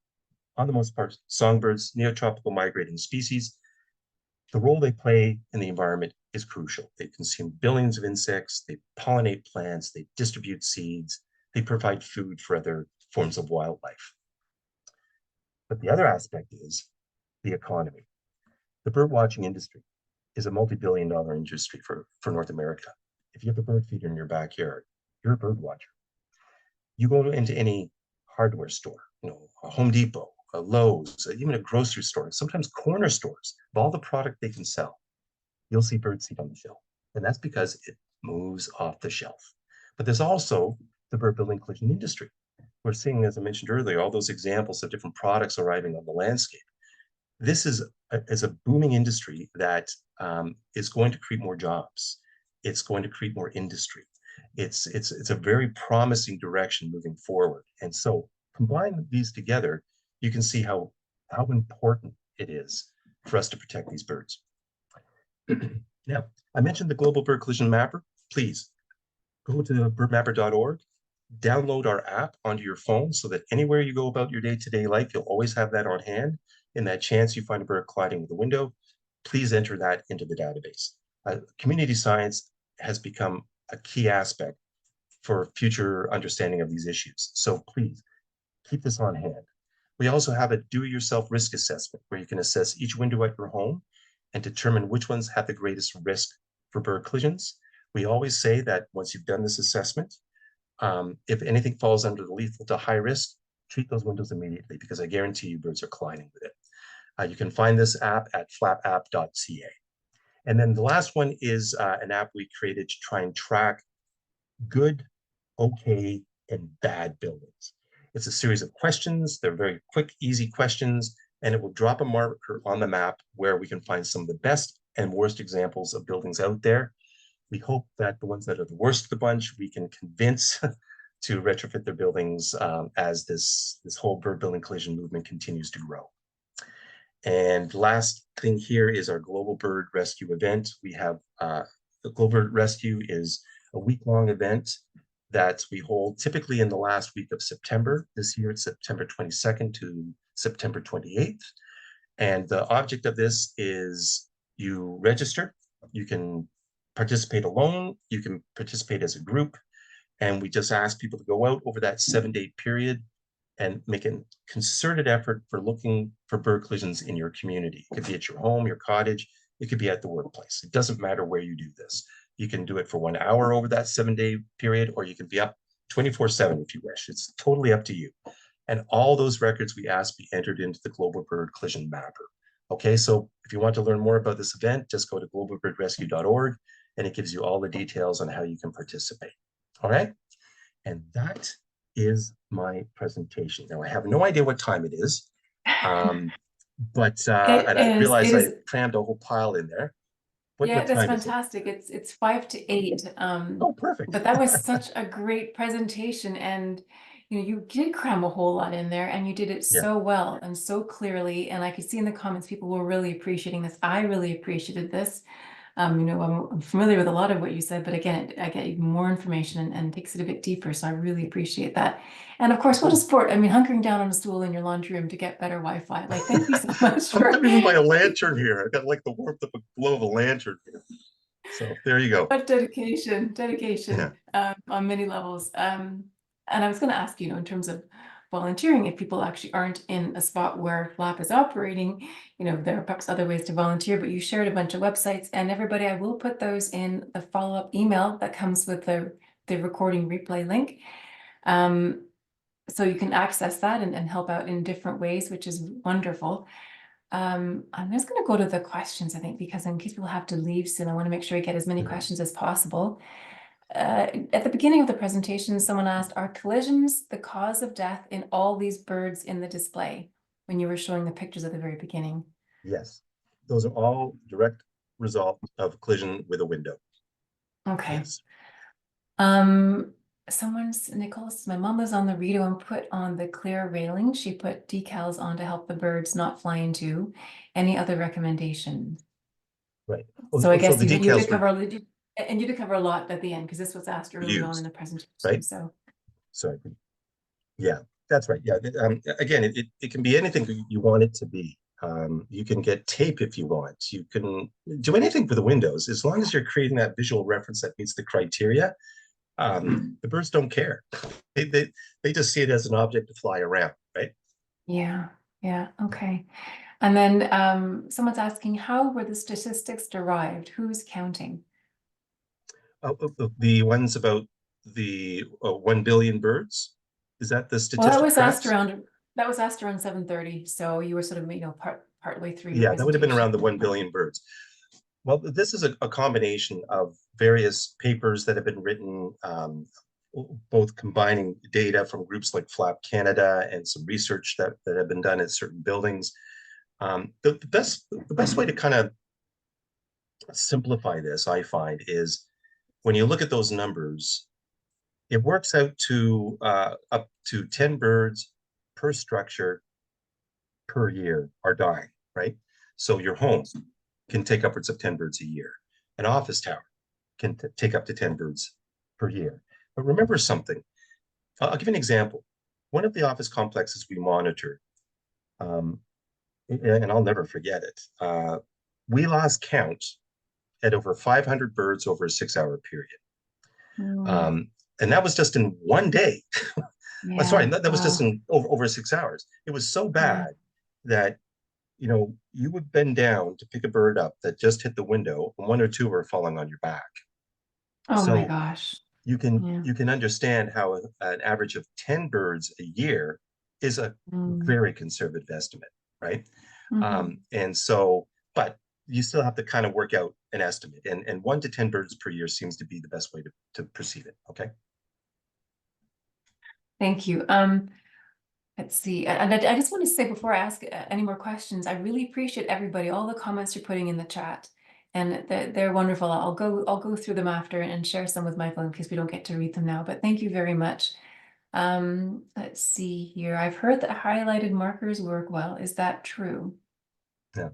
on the most part, songbirds, neotropical migrating species. The role they play in the environment is crucial. They consume billions of insects, they pollinate plants, they distribute seeds, they provide food for other forms of wildlife. But the other aspect is the economy. The bird watching industry is a multi-billion-dollar industry for North America. If you have a bird feeder in your backyard, you're a bird watcher. You go into any hardware store, a Home Depot, a Lowe's, even a grocery store, sometimes corner stores, of all the product they can sell, you'll see birdseed on the shelf. And that's because it moves off the shelf. But there's also the bird building collision industry. We're seeing, as I mentioned earlier, all those examples of different products arriving on the landscape. this is a booming industry that is going to create more jobs. It's going to create more industry. It's a very promising direction moving forward. And so combine these together, you can see how important it is for us to protect these birds. Now, I mentioned the Global Bird Collision Mapper. Please go to birdmapper.org, download our app onto your phone so that anywhere you go about your day-to-day life, you'll always have that on hand. In that chance you find a bird colliding with a window, please enter that into the database. Community science has become a key aspect for future understanding of these issues. So please keep this on hand. We also have a do-it-yourself risk assessment where you can assess each window at your home and determine which ones have the greatest risk for bird collisions. We always say that once you've done this assessment, if anything falls under the lethal to high risk, treat those windows immediately because I guarantee you birds are colliding with it. You can find this app at flapapp.ca. And then the last one is an app we created to try and track good, okay, and bad buildings. It's a series of questions. They're very quick, easy questions, and it will drop a marker on the map where we can find some of the best and worst examples of buildings out there. We hope that the ones that are the worst of the bunch, we can convince to retrofit their buildings as this whole bird building collision movement continues to grow. And last thing here is our Global Bird Rescue event. We have the Global Bird Rescue is a week-long event that we hold typically in the last week of September. This year it's September 22nd to September 28th. And the object of this is you register, you can participate alone, you can participate as a group, and we just ask people to go out over that 7-day period and make a concerted effort for looking for bird collisions in your community. It could be at your home, your cottage, it could be at the workplace. It doesn't matter where you do this. You can do it for 1 hour over that 7-day period, or you can be up 24/7 if you wish. It's totally up to you. And all those records we ask be entered into the Global Bird Collision Mapper. Okay, so if you want to learn more about this event, just go to globalbirdrescue.org and it gives you all the details on how you can participate. All right, and that is my presentation. Now I have no idea what time it is, but and I realize I crammed a whole pile in there. Yeah, that's time is it? fantastic. It's 5 to 8. Oh, perfect. But that was such a great presentation, and you did cram a whole lot in there, and you did it so well and so clearly. And I could see in the comments people were really appreciating this. I really appreciated this. I'm familiar with a lot of what you said, but again, I get even more information and takes it a bit deeper. So I really appreciate that. And of course, what a sport. I mean, hunkering down on a stool in your laundry room to get better Wi-Fi. Like, thank you so much for even by a lantern here. I got like the warmth of a glow of a lantern here. So there you go. But dedication on many levels. And I was going to ask, in terms of volunteering, if people actually aren't in a spot where FLAP is operating, there are perhaps other ways to volunteer, but you shared a bunch of websites, and everybody, I will put those in the follow-up email that comes with the recording replay link. So you can access that and help out in different ways, which is wonderful. I'm just going to go to the questions, I think, because in case people have to leave soon, I want to make sure I get as many questions as possible. At the beginning of the presentation, someone asked, are collisions the cause of death in all these birds in the display when you were showing the pictures at the very beginning? Yes, those are all direct result of collision with a window. Okay. Yes. Nicole says, my mom was on the Rito and put on the clear railing. She put decals on to help the birds not fly into. Any other recommendations? Right. So I guess you did cover, and you did cover a lot at the end, because this was asked early on in the presentation. Right. So. Sorry. Yeah, that's right. Yeah. Again, it can be anything you want it to be. You can get tape if you want. You can do anything for the windows as long as you're creating that visual reference that meets the criteria. The birds don't care. They just see it as an object to fly around, right? Yeah. Okay. And then someone's asking, how were the statistics derived? Who's counting? The ones about the 1 billion birds. Is that the statistic? Well, that was asked around 7:30. So you were sort of, partway through. Yeah, that would have been around the 1 billion birds. Well, this is a combination of various papers that have been written, both combining data from groups like FLAP Canada and some research that have been done at certain buildings. The best way to kind of simplify this, I find, is when you look at those numbers, it works out to up to 10 birds per structure per year are dying, right? So your home can take upwards of 10 birds a year. An office tower can take up to 10 birds per year. But remember something. I'll give you an example. One of the office complexes we monitor, um, and I'll never forget it, we lost count at over 500 birds over a 6-hour period. Mm, Um, and that was just in one day. Sorry, yeah. that was just Wow. in over 6 hours. It was so Yeah. bad that you would bend down to pick a bird up that just hit the window, and one or two were falling on your back. Oh my So gosh. you can Yeah. you can understand how an average of 10 birds a year is a Mm, very conservative estimate, right? mhm. And so, but you still have to kind of work out an estimate, and 1 to 10 birds per year seems to be the best way to perceive it. Okay. Thank you. Let's see. And I just want to say before I ask any more questions, I really appreciate everybody, all the comments you're putting in the chat. And they're wonderful. I'll go through them after and share some with Michael in case we don't get to read them now. But thank you very much. Let's see here. I've heard that highlighted markers work well. Is that true? Yeah.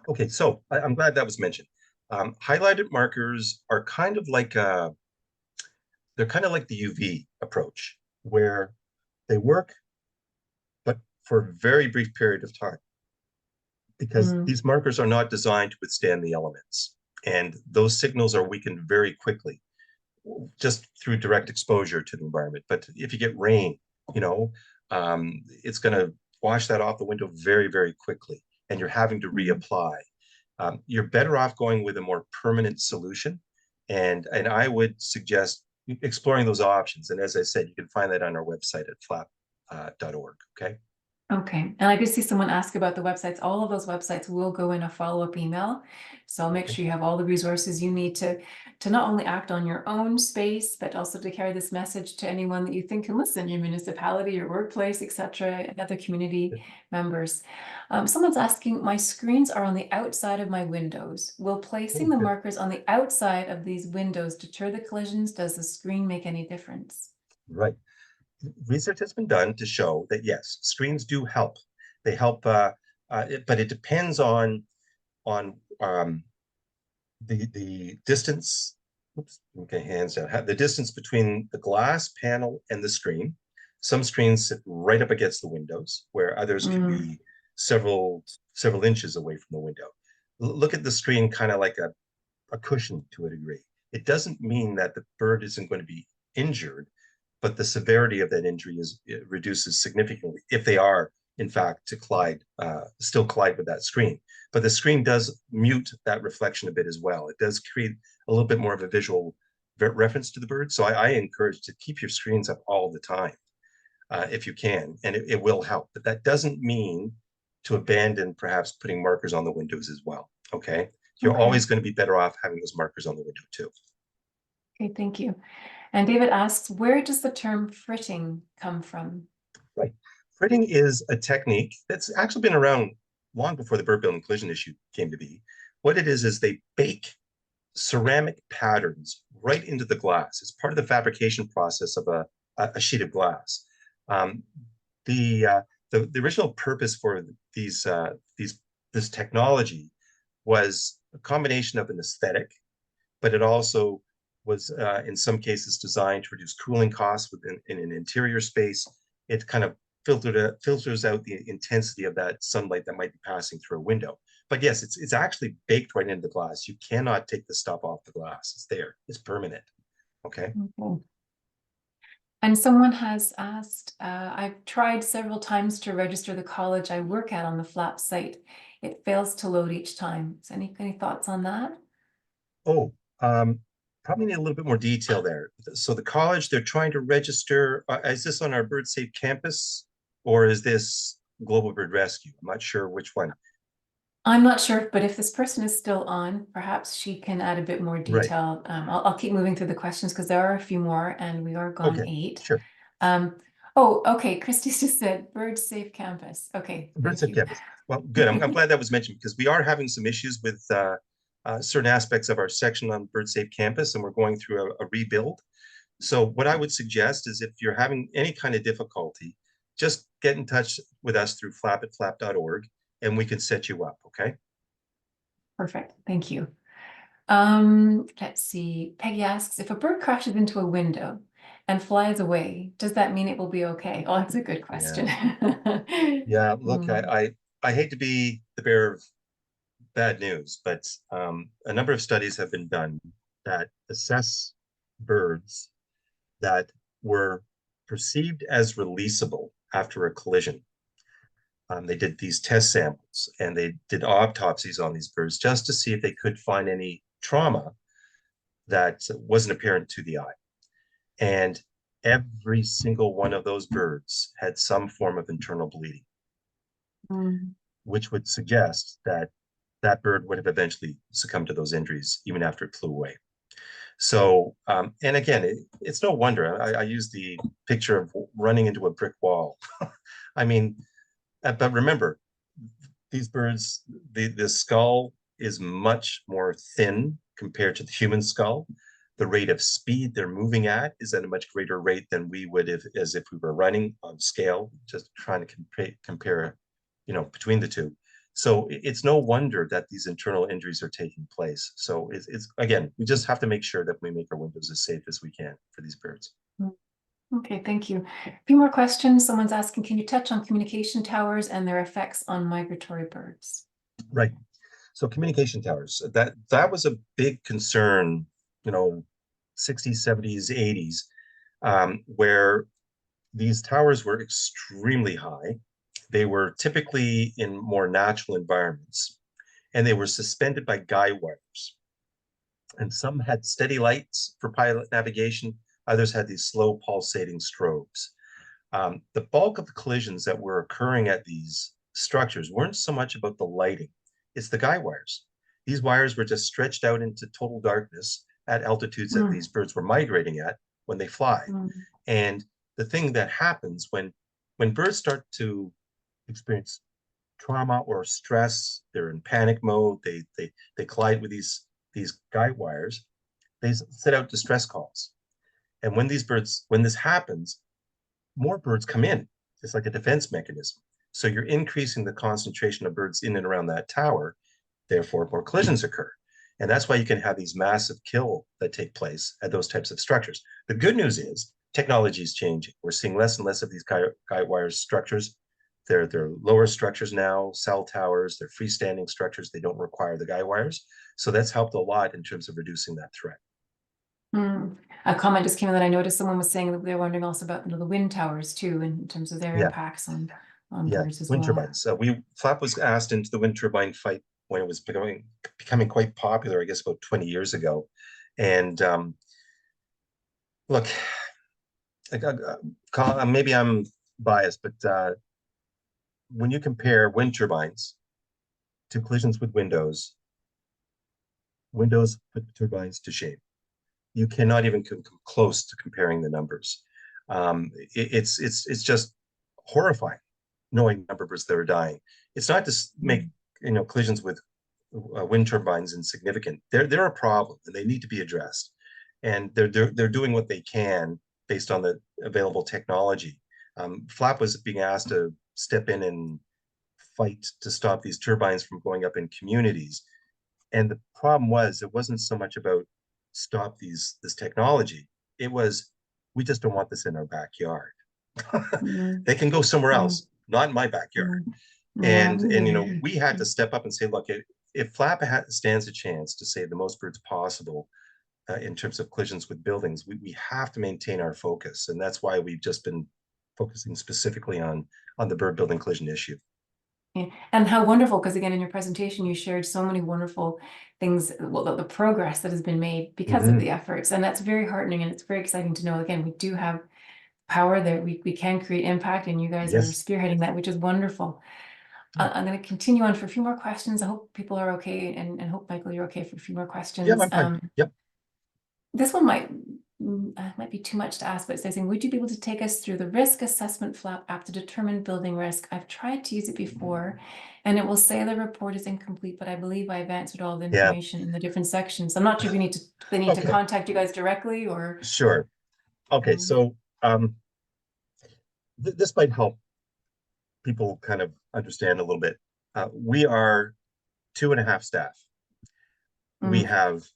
Okay. So I'm glad that was mentioned. Highlighted markers are kind of like they're kind of like the UV approach, where they work, but for a very brief period of time, because Mm, these markers are not designed to withstand the elements. And those signals are weakened very quickly just through direct exposure to the environment. But if you get rain, you know, it's going to wash that off the window very, very quickly, and you're having to mm. reapply. You're better off going with a more permanent solution, and I would suggest exploring those options. And as I said, you can find that on our website at flap.org. Okay. Okay, and I did see someone ask about the websites. All of those websites will go in a follow-up email. So I'll make Okay. sure you have all the resources you need to not only act on your own space, but also to carry this message to anyone that you think can listen, your municipality, your workplace, etc., and other community members. Someone's asking, my screens are on the outside of my windows. Will placing Oh, the good. markers on the outside of these windows deter the collisions? Does the screen make any difference? Right. Research has been done to show that yes, screens do help. They help, but it depends on the distance. Oops, okay, hands down. The distance between the glass panel and the screen. Some screens sit right up against the windows, where others can Mm, be several inches away from the window. Look at the screen kind of like a cushion to a degree. It doesn't mean that the bird isn't going to be injured, but the severity of that injury reduces significantly if they are, in fact, to still collide with that screen. But the screen does mute that reflection a bit as well. It does create a little bit more of a visual reference to the bird. So I encourage to keep your screens up all the time if you can, and it will help. But that doesn't mean to abandon perhaps putting markers on the windows as well. Okay. You're okay. always going to be better off having those markers on the window too. Okay, thank you. And David asks, where does the term fritting come from? Right. Fritting is a technique that's actually been around long before the bird building collision issue came to be. What it is they bake ceramic patterns right into the glass. It's part of the fabrication process of a sheet of glass. Um, the, uh, the original purpose for this technology was a combination of an aesthetic, but it also was in some cases designed to reduce cooling costs within in an interior space. It kind of filters out the intensity of that sunlight that might be passing through a window. But yes, it's actually baked right into the glass. You cannot take the stuff off the glass. It's there. It's permanent. Okay. Okay. And someone has asked, I've tried several times to register the college I work at on the FLAP site. It fails to load each time. So any thoughts on that? Oh, probably need a little bit more detail there. So the college, they're trying to register. Is this on our Bird Safe campus, or is this Global Bird Rescue? I'm not sure which one. I'm not sure, but if this person is still on, perhaps she can add a bit more Right. detail. I'll keep moving through the questions because there are a few more and we are gone Okay. 8. Sure. Um, oh, okay. Christy's just said Bird Safe Campus. Okay, Bird thank Safe you. campus. Well, good. I'm glad that was mentioned because we are having some issues with certain aspects of our section on Bird Safe Campus, and we're going through a rebuild. So what I would suggest is if you're having any kind of difficulty, just get in touch with us through flap@flap.org and we can set you up, okay? Perfect, thank you. Let's see. Peggy asks, if a bird crashes into a window and flies away, does that mean it will be okay? Oh, that's a good question. Yeah, look, Mm, I hate to be the bearer of bad news, but a number of studies have been done that assess birds that were perceived as releasable after a collision. They did these test samples and they did autopsies on these birds just to see if they could find any trauma that wasn't apparent to the eye. And every single one of those birds had some form of internal bleeding, mm, which would suggest that that bird would have eventually succumbed to those injuries even after it flew away. So, and again, it's no wonder. I use the picture of running into a brick wall. I mean, but remember, these birds, the skull is much more thin compared to the human skull. The rate of speed they're moving at is at a much greater rate than we would as if we were running on scale, just trying to compare, between the two. So it's no wonder that these internal injuries are taking place. So it's again, we just have to make sure that we make our windows as safe as we can for these birds. mm. Okay, thank you. A few more questions. Someone's asking, can you touch on communication towers and their effects on migratory birds? Right. So communication towers, that was a big concern, 60s, 70s, 80s, where these towers were extremely high. They were typically in more natural environments, and they were suspended by guy wires. And some had steady lights for pilot navigation. Others had these slow pulsating strobes. The bulk of the collisions that were occurring at these structures weren't so much about the lighting, it's the guy wires. These wires were just stretched out into total darkness at altitudes that Mm, these birds were migrating at when they fly. mm, And the thing that happens when birds start to experience trauma or stress, they're in panic mode, they collide with these guy wires, they set out distress calls. And when this happens, more birds come in. It's like a defense mechanism. So you're increasing the concentration of birds in and around that tower, therefore more collisions occur. And that's why you can have these massive kill that take place at those types of structures. The good news is technology is changing. We're seeing less and less of these guy wires structures. They're lower structures now, cell towers, they're freestanding structures. They don't require the guy wires. So that's helped a lot in terms of reducing that threat. mm. A comment just came in that I noticed someone was saying that they're wondering also about the wind towers too, in terms of their Yeah. impacts on Yeah, birds as wind well. turbines. Flap was asked into the wind turbine fight when it was becoming quite popular, I guess about 20 years ago. And look, maybe I'm biased, but when you compare wind turbines to collisions with windows put turbines to shame. You cannot even come close to comparing the numbers. It's just horrifying knowing numbers that are dying. It's not to make collisions with wind turbines insignificant. They're a problem and they need to be addressed. And they're doing what they can based on the available technology. Flap was being asked to step in and fight to stop these turbines from going up in communities. And the problem was it wasn't so much about stop this technology. It was we just don't want this in our backyard. Mm, They can go somewhere mm, else, not in my backyard. mm. Yeah. And we had to step up and say, look, if Flap stands a chance to save the most birds possible in terms of collisions with buildings, we have to maintain our focus, and that's why we've just been focusing specifically on the bird building collision issue. Yeah. And how wonderful, because again, in your presentation, you shared so many wonderful things, well, the progress that has been made because of the efforts. And that's very heartening. And it's very exciting to know, again, we do have power that we can create impact, and you guys are Yes. spearheading that, which is wonderful. I'm going to continue on for a few more questions. I hope people are okay, and hope, Michael, you're okay for a few more Yeah, questions. I'm fine. Yep. This one might might be too much to ask, but it says, would you be able to take us through the risk assessment flap app to determine building risk? I've tried to use it before, and it will say the report is incomplete, but I believe I've answered all the Yeah. information in the different sections. I'm not sure if they need to Okay. contact you guys directly or. Sure. Okay. So this might help people kind of understand a little bit. We are 2.5 staff. We Mm. have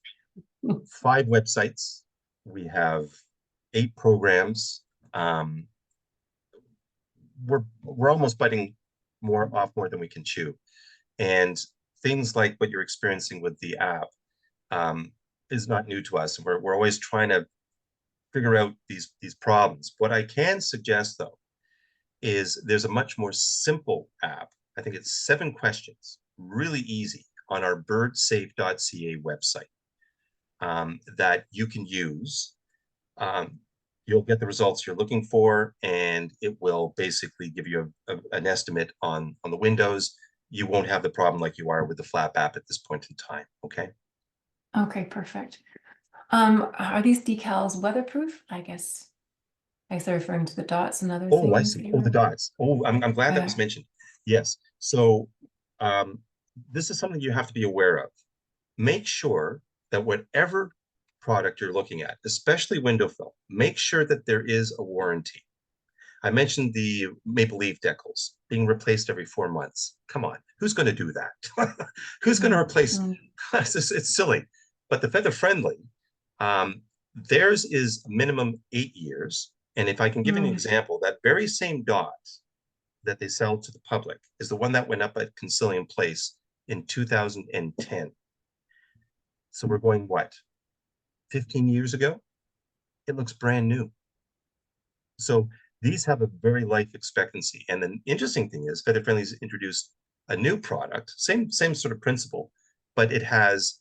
5 websites. We have 8 programs. We're almost biting more than we can chew. And things like what you're experiencing with the app is not new to us. We're always trying to figure out these problems. What I can suggest, though, is there's a much more simple app. I think it's 7 questions, really easy, on our birdsafe.ca website that you can use. You'll get the results you're looking for, and it will basically give you an estimate on the windows. You won't have the problem like you are with the flap app at this point in time. Okay. Okay, perfect. Are these decals weatherproof? I guess they're referring to the dots and other Oh, I things see. that you Oh, the were. dots. Oh, I'm glad that was mentioned. Yes. So um, this is something you have to be aware of. Make sure that whatever product you're looking at, especially window film, make sure that there is a warranty. I mentioned the maple leaf decals being replaced every 4 months. Come on, who's going to do that? Who's going to replace? It's silly. But the feather friendly, theirs is minimum 8 years. And if I can give you an example, that very same dot that they sell to the public is the one that went up at Concilium Place in 2010. So we're going, what, 15 years ago? It looks brand new. So these have a very life expectancy. And the interesting thing is Feather Friendly's introduced a new product, same sort of principle, but it has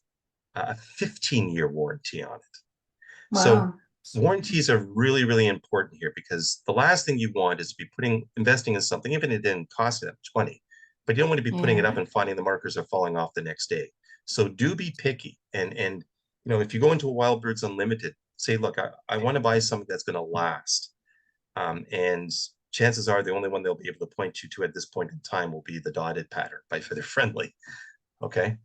a 15-year warranty on it. So Wow. warranties are really, really important here, because the last thing you want is to be investing in something, even if it didn't cost that much money, but you don't want to be putting it up Yeah. and finding the markers are falling off the next day. So do be picky. And if you go into a Wild Birds Unlimited, say, look, I want to buy something that's going to last. And chances are the only one they'll be able to point you to at this point in time will be the dotted pattern by Feather Friendly. Okay.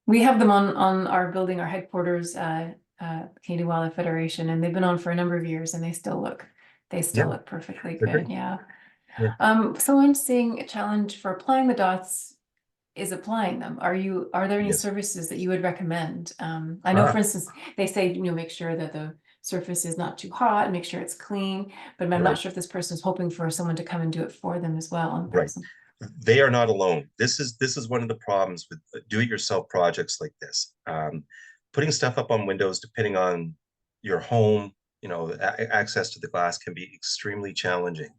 We have them on our building, our headquarters, Canadian Wildlife Federation, and they've been on for a number of years, and they still look Yeah, perfectly they're good. great. Yeah. Yeah. Someone saying a challenge for applying the dots is applying them. Are there any Yes. services that you would recommend? I know, for Ah, instance, they say, make sure that the surface is not too hot, make sure it's clean, but I'm not right. sure if this person is hoping for someone to come and do it for them as well in Right. person. They are not alone. This is one of the problems with do-it-yourself projects like this. Putting stuff up on windows, depending on your home, access to the glass can be extremely challenging.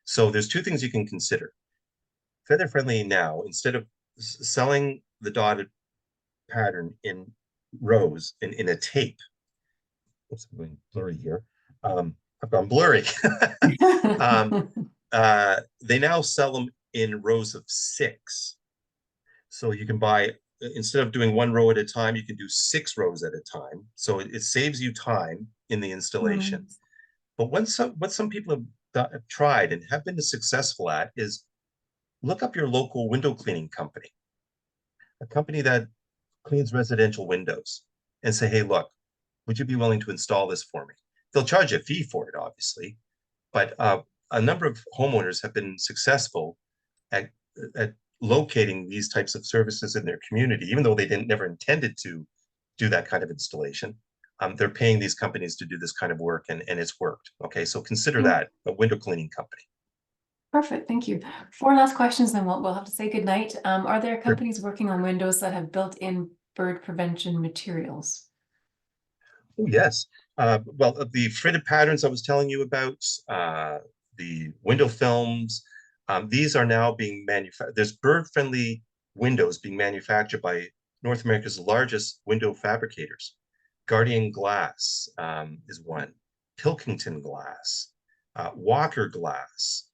So there's 2 things you can consider. Feather Friendly now, instead of selling the dotted pattern in rows in a tape, oops, I'm going blurry here. I've gone blurry. um, they now sell them in rows of 6. So you can buy, instead of doing 1 row at a time, you can do 6 rows at a time. So it saves you time in the installation. But what some people have tried and have been successful at is look up your local window cleaning company, a company that cleans residential windows, and say, hey, look, would you be willing to install this for me? They'll charge a fee for it, obviously, but a number of homeowners have been successful at, at locating these types of services in their community, even though they didn't never intended to do that kind of installation. They're paying these companies to do this kind of work, and it's worked. Okay, so consider that a window cleaning company. Perfect, thank you. 4 last questions, then we'll have to say goodnight. Are there Sure. companies working on windows that have built-in bird prevention materials? Oh, yes. Well, the fritted patterns I was telling you about, the window films, these are now being manufactured. There's bird-friendly windows being manufactured by North America's largest window fabricators. Guardian Glass is one, Pilkington Glass, Walker Glass.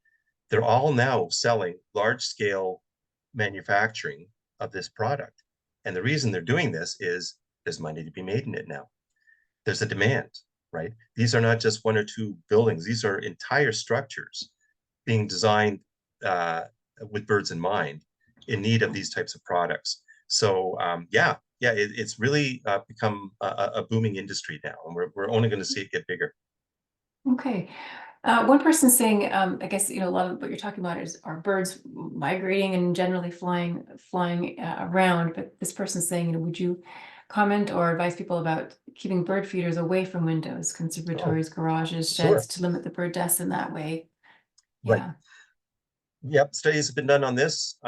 They're all now selling large-scale manufacturing of this product. And the reason they're doing this is there's money to be made in it now. there's a demand, right? These are not just one or two buildings. These are entire structures being designed uh, with birds in mind, in need of these types of products. So it's really become a booming industry now, and we're only going to see it get bigger. Okay. One person saying, I guess, a lot of what you're talking about are birds migrating and generally flying around. But this person's saying, would you comment or advise people about keeping bird feeders away from windows, Oh, conservatories, garages, sheds sure. to limit the bird deaths in that way? Right. Yeah. Yep. Studies have been done on this.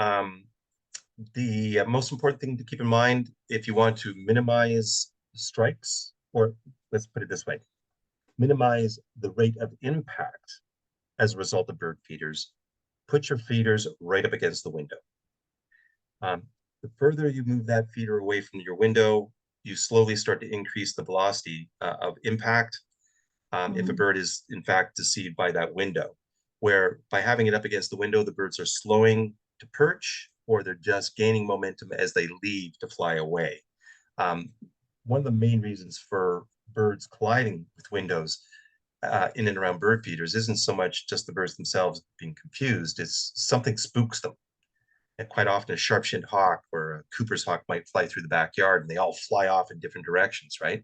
The most important thing to keep in mind if you want to minimize strikes, or let's put it this way, minimize the rate of impact as a result of bird feeders, put your feeders right up against the window. The further you move that feeder away from your window, you slowly start to increase the velocity of impact if a Mm. bird is in fact deceived by that window, where by having it up against the window, the birds are slowing to perch, or they're just gaining momentum as they leave to fly away. Um, One of the main reasons for birds colliding with windows in and around bird feeders isn't so much just the birds themselves being confused, it's something spooks them. And quite often a sharp-shinned hawk or a Cooper's hawk might fly through the backyard and they all fly off in different directions, right?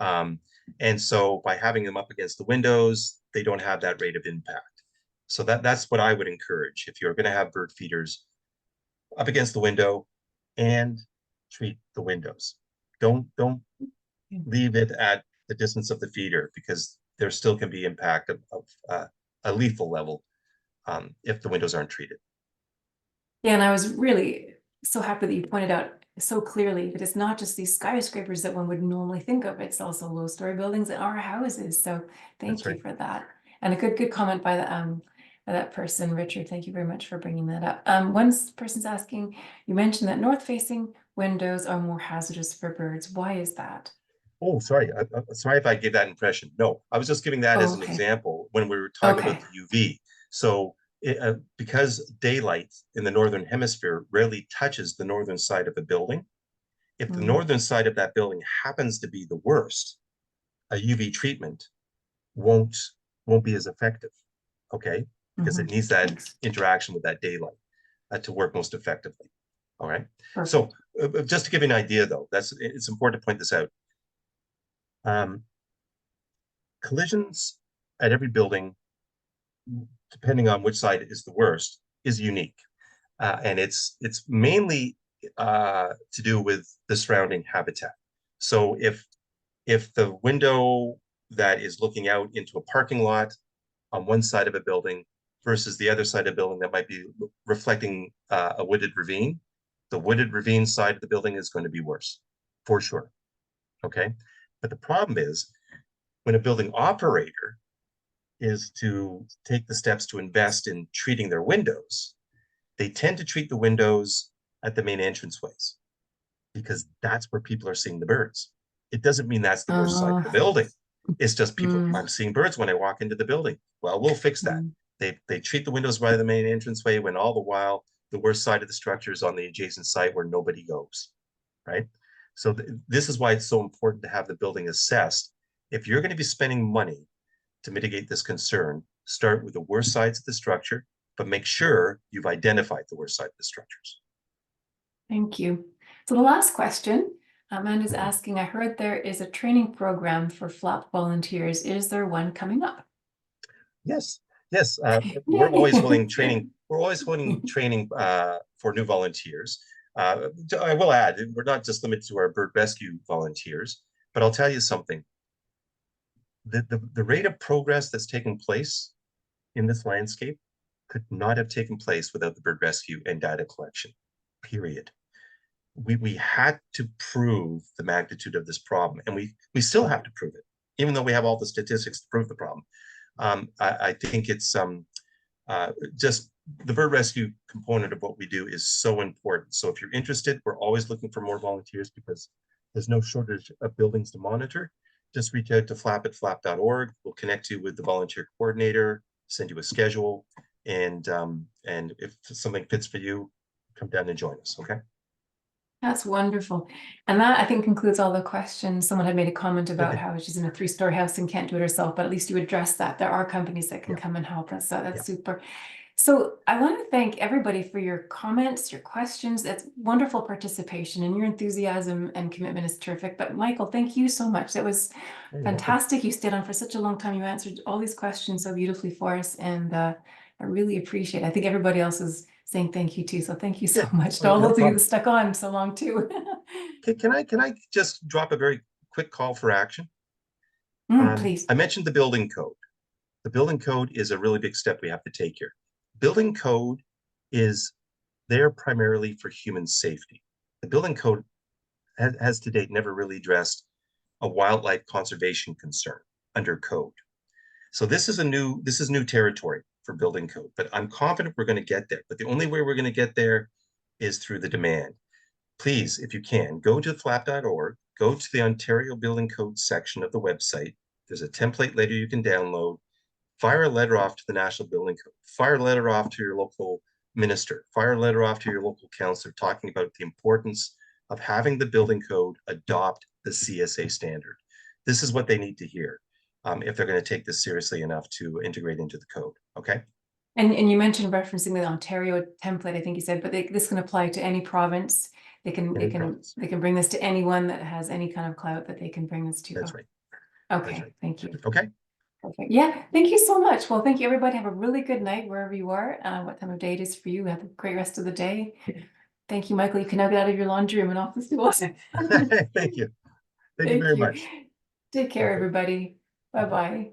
Um, and so by having them up against the windows, they don't have that rate of impact. So that's what I would encourage if you're going to have bird feeders up against the window and treat the windows. Don't leave it at the distance of the feeder because there still can be impact of a lethal level if the windows aren't treated. Yeah, and I was really so happy that you pointed out so clearly that it's not just these skyscrapers that one would normally think of, it's also low-story buildings and our houses. So That's thank you right. for that. And a good comment by that person, Richard. Thank you very much for bringing that up. One person's asking, you mentioned that north-facing windows are more hazardous for birds. Why is that? Oh, sorry. Sorry if I gave that impression. No, I was just giving that Oh, as an okay. example when we were talking about Okay. the UV. So, because daylight in the northern hemisphere rarely touches the northern side of the building, if the Mm. northern side of that building happens to be the worst, a UV treatment won't won't be as effective. Okay, because Hmm. it needs that Thanks. interaction with that daylight to work most effectively. All right. So, Perfect. just to give you an idea, though, it's important to point this out. Um, Collisions at every building, depending on which side is the worst, is unique, and it's mainly to do with the surrounding habitat. So if the window that is looking out into a parking lot on one side of a building versus the other side of a building that might be reflecting a wooded ravine, the wooded ravine side of the building is going to be worse, for sure. Okay, but the problem is when a building operator is to take the steps to invest in treating their windows, they tend to treat the windows at the main entranceways because that's where people are seeing the birds. It doesn't mean that's the worst side of Uh, the building. It's just people, mm, I'm seeing birds when I walk into the building. Well, we'll fix that. mm. They treat the windows by the main entranceway when all the while the worst side of the structure is on the adjacent site where nobody goes, right? So this is why it's so important to have the building assessed. If you're going to be spending money to mitigate this concern, start with the worst sides of the structure, but make sure you've identified the worst side of the structures. Thank you. So the last question, Amanda's asking, I heard there is a training program for FLAP volunteers. Is there one coming up? Yes, yes, we're always Yay. holding training. We're always holding training for new volunteers. I will add, we're not just limited to our bird rescue volunteers, but I'll tell you something. The rate of progress that's taken place in this landscape could not have taken place without the bird rescue and data collection, period. We had to prove the magnitude of this problem, and we still have to prove it, even though we have all the statistics to prove the problem. I think it's just the bird rescue component of what we do is so important. So if you're interested, we're always looking for more volunteers because there's no shortage of buildings to monitor. Just reach out to flap@flap.org. We'll connect you with the volunteer coordinator, send you a schedule, and if something fits for you, come down and join us. Okay. That's wonderful. And that I think concludes all the questions. Someone had made a comment about Okay. how she's in a 3-story house and can't do it herself, but at least you addressed that. There are companies that can Yeah. come and help us. So that's Yeah. super. So I want to thank everybody for your comments, your questions. That's wonderful participation, and your enthusiasm and commitment is terrific. But Michael, thank you so much. That was You're welcome. fantastic. You stayed on for such a long time. You answered all these questions so beautifully for us, and I really appreciate it. I think everybody else is saying thank you too. So thank you so Yeah. much to Oh, all no those of you that problem. stuck on so long too. Can I just drop a very quick call for action? Please. I mentioned the building code. The building code is a really big step we have to take here. Building code is there primarily for human safety. The building code has to date never really addressed a wildlife conservation concern under code. So this is new territory for building code, but I'm confident we're going to get there. But the only way we're going to get there is through the demand. Please, if you can, go to flap.org, go to the Ontario Building Code section of the website. There's a template later you can download. Fire a letter off to the National Building Code. Fire a letter off to your local minister. Fire a letter off to your local councillor talking about the importance of having the building code adopt the CSA standard. This is what they need to hear if they're going to take this seriously enough to integrate into the code. Okay. And you mentioned referencing the Ontario template, I think you said, but this can apply to any province. They can bring this to anyone that has any kind of clout that they can bring this to. That's right. Okay, That's right. thank you. Okay. Perfect. Yeah, thank you so much. Well, thank you, everybody. Have a really good night wherever you are. What time of day it is for you. Have a great rest of the day. Thank you, Michael. You can now get out of your laundry room and off the stool. Thank you. Thank you Thank very you. much. Take care, Okay. everybody. Bye-bye. Bye-bye.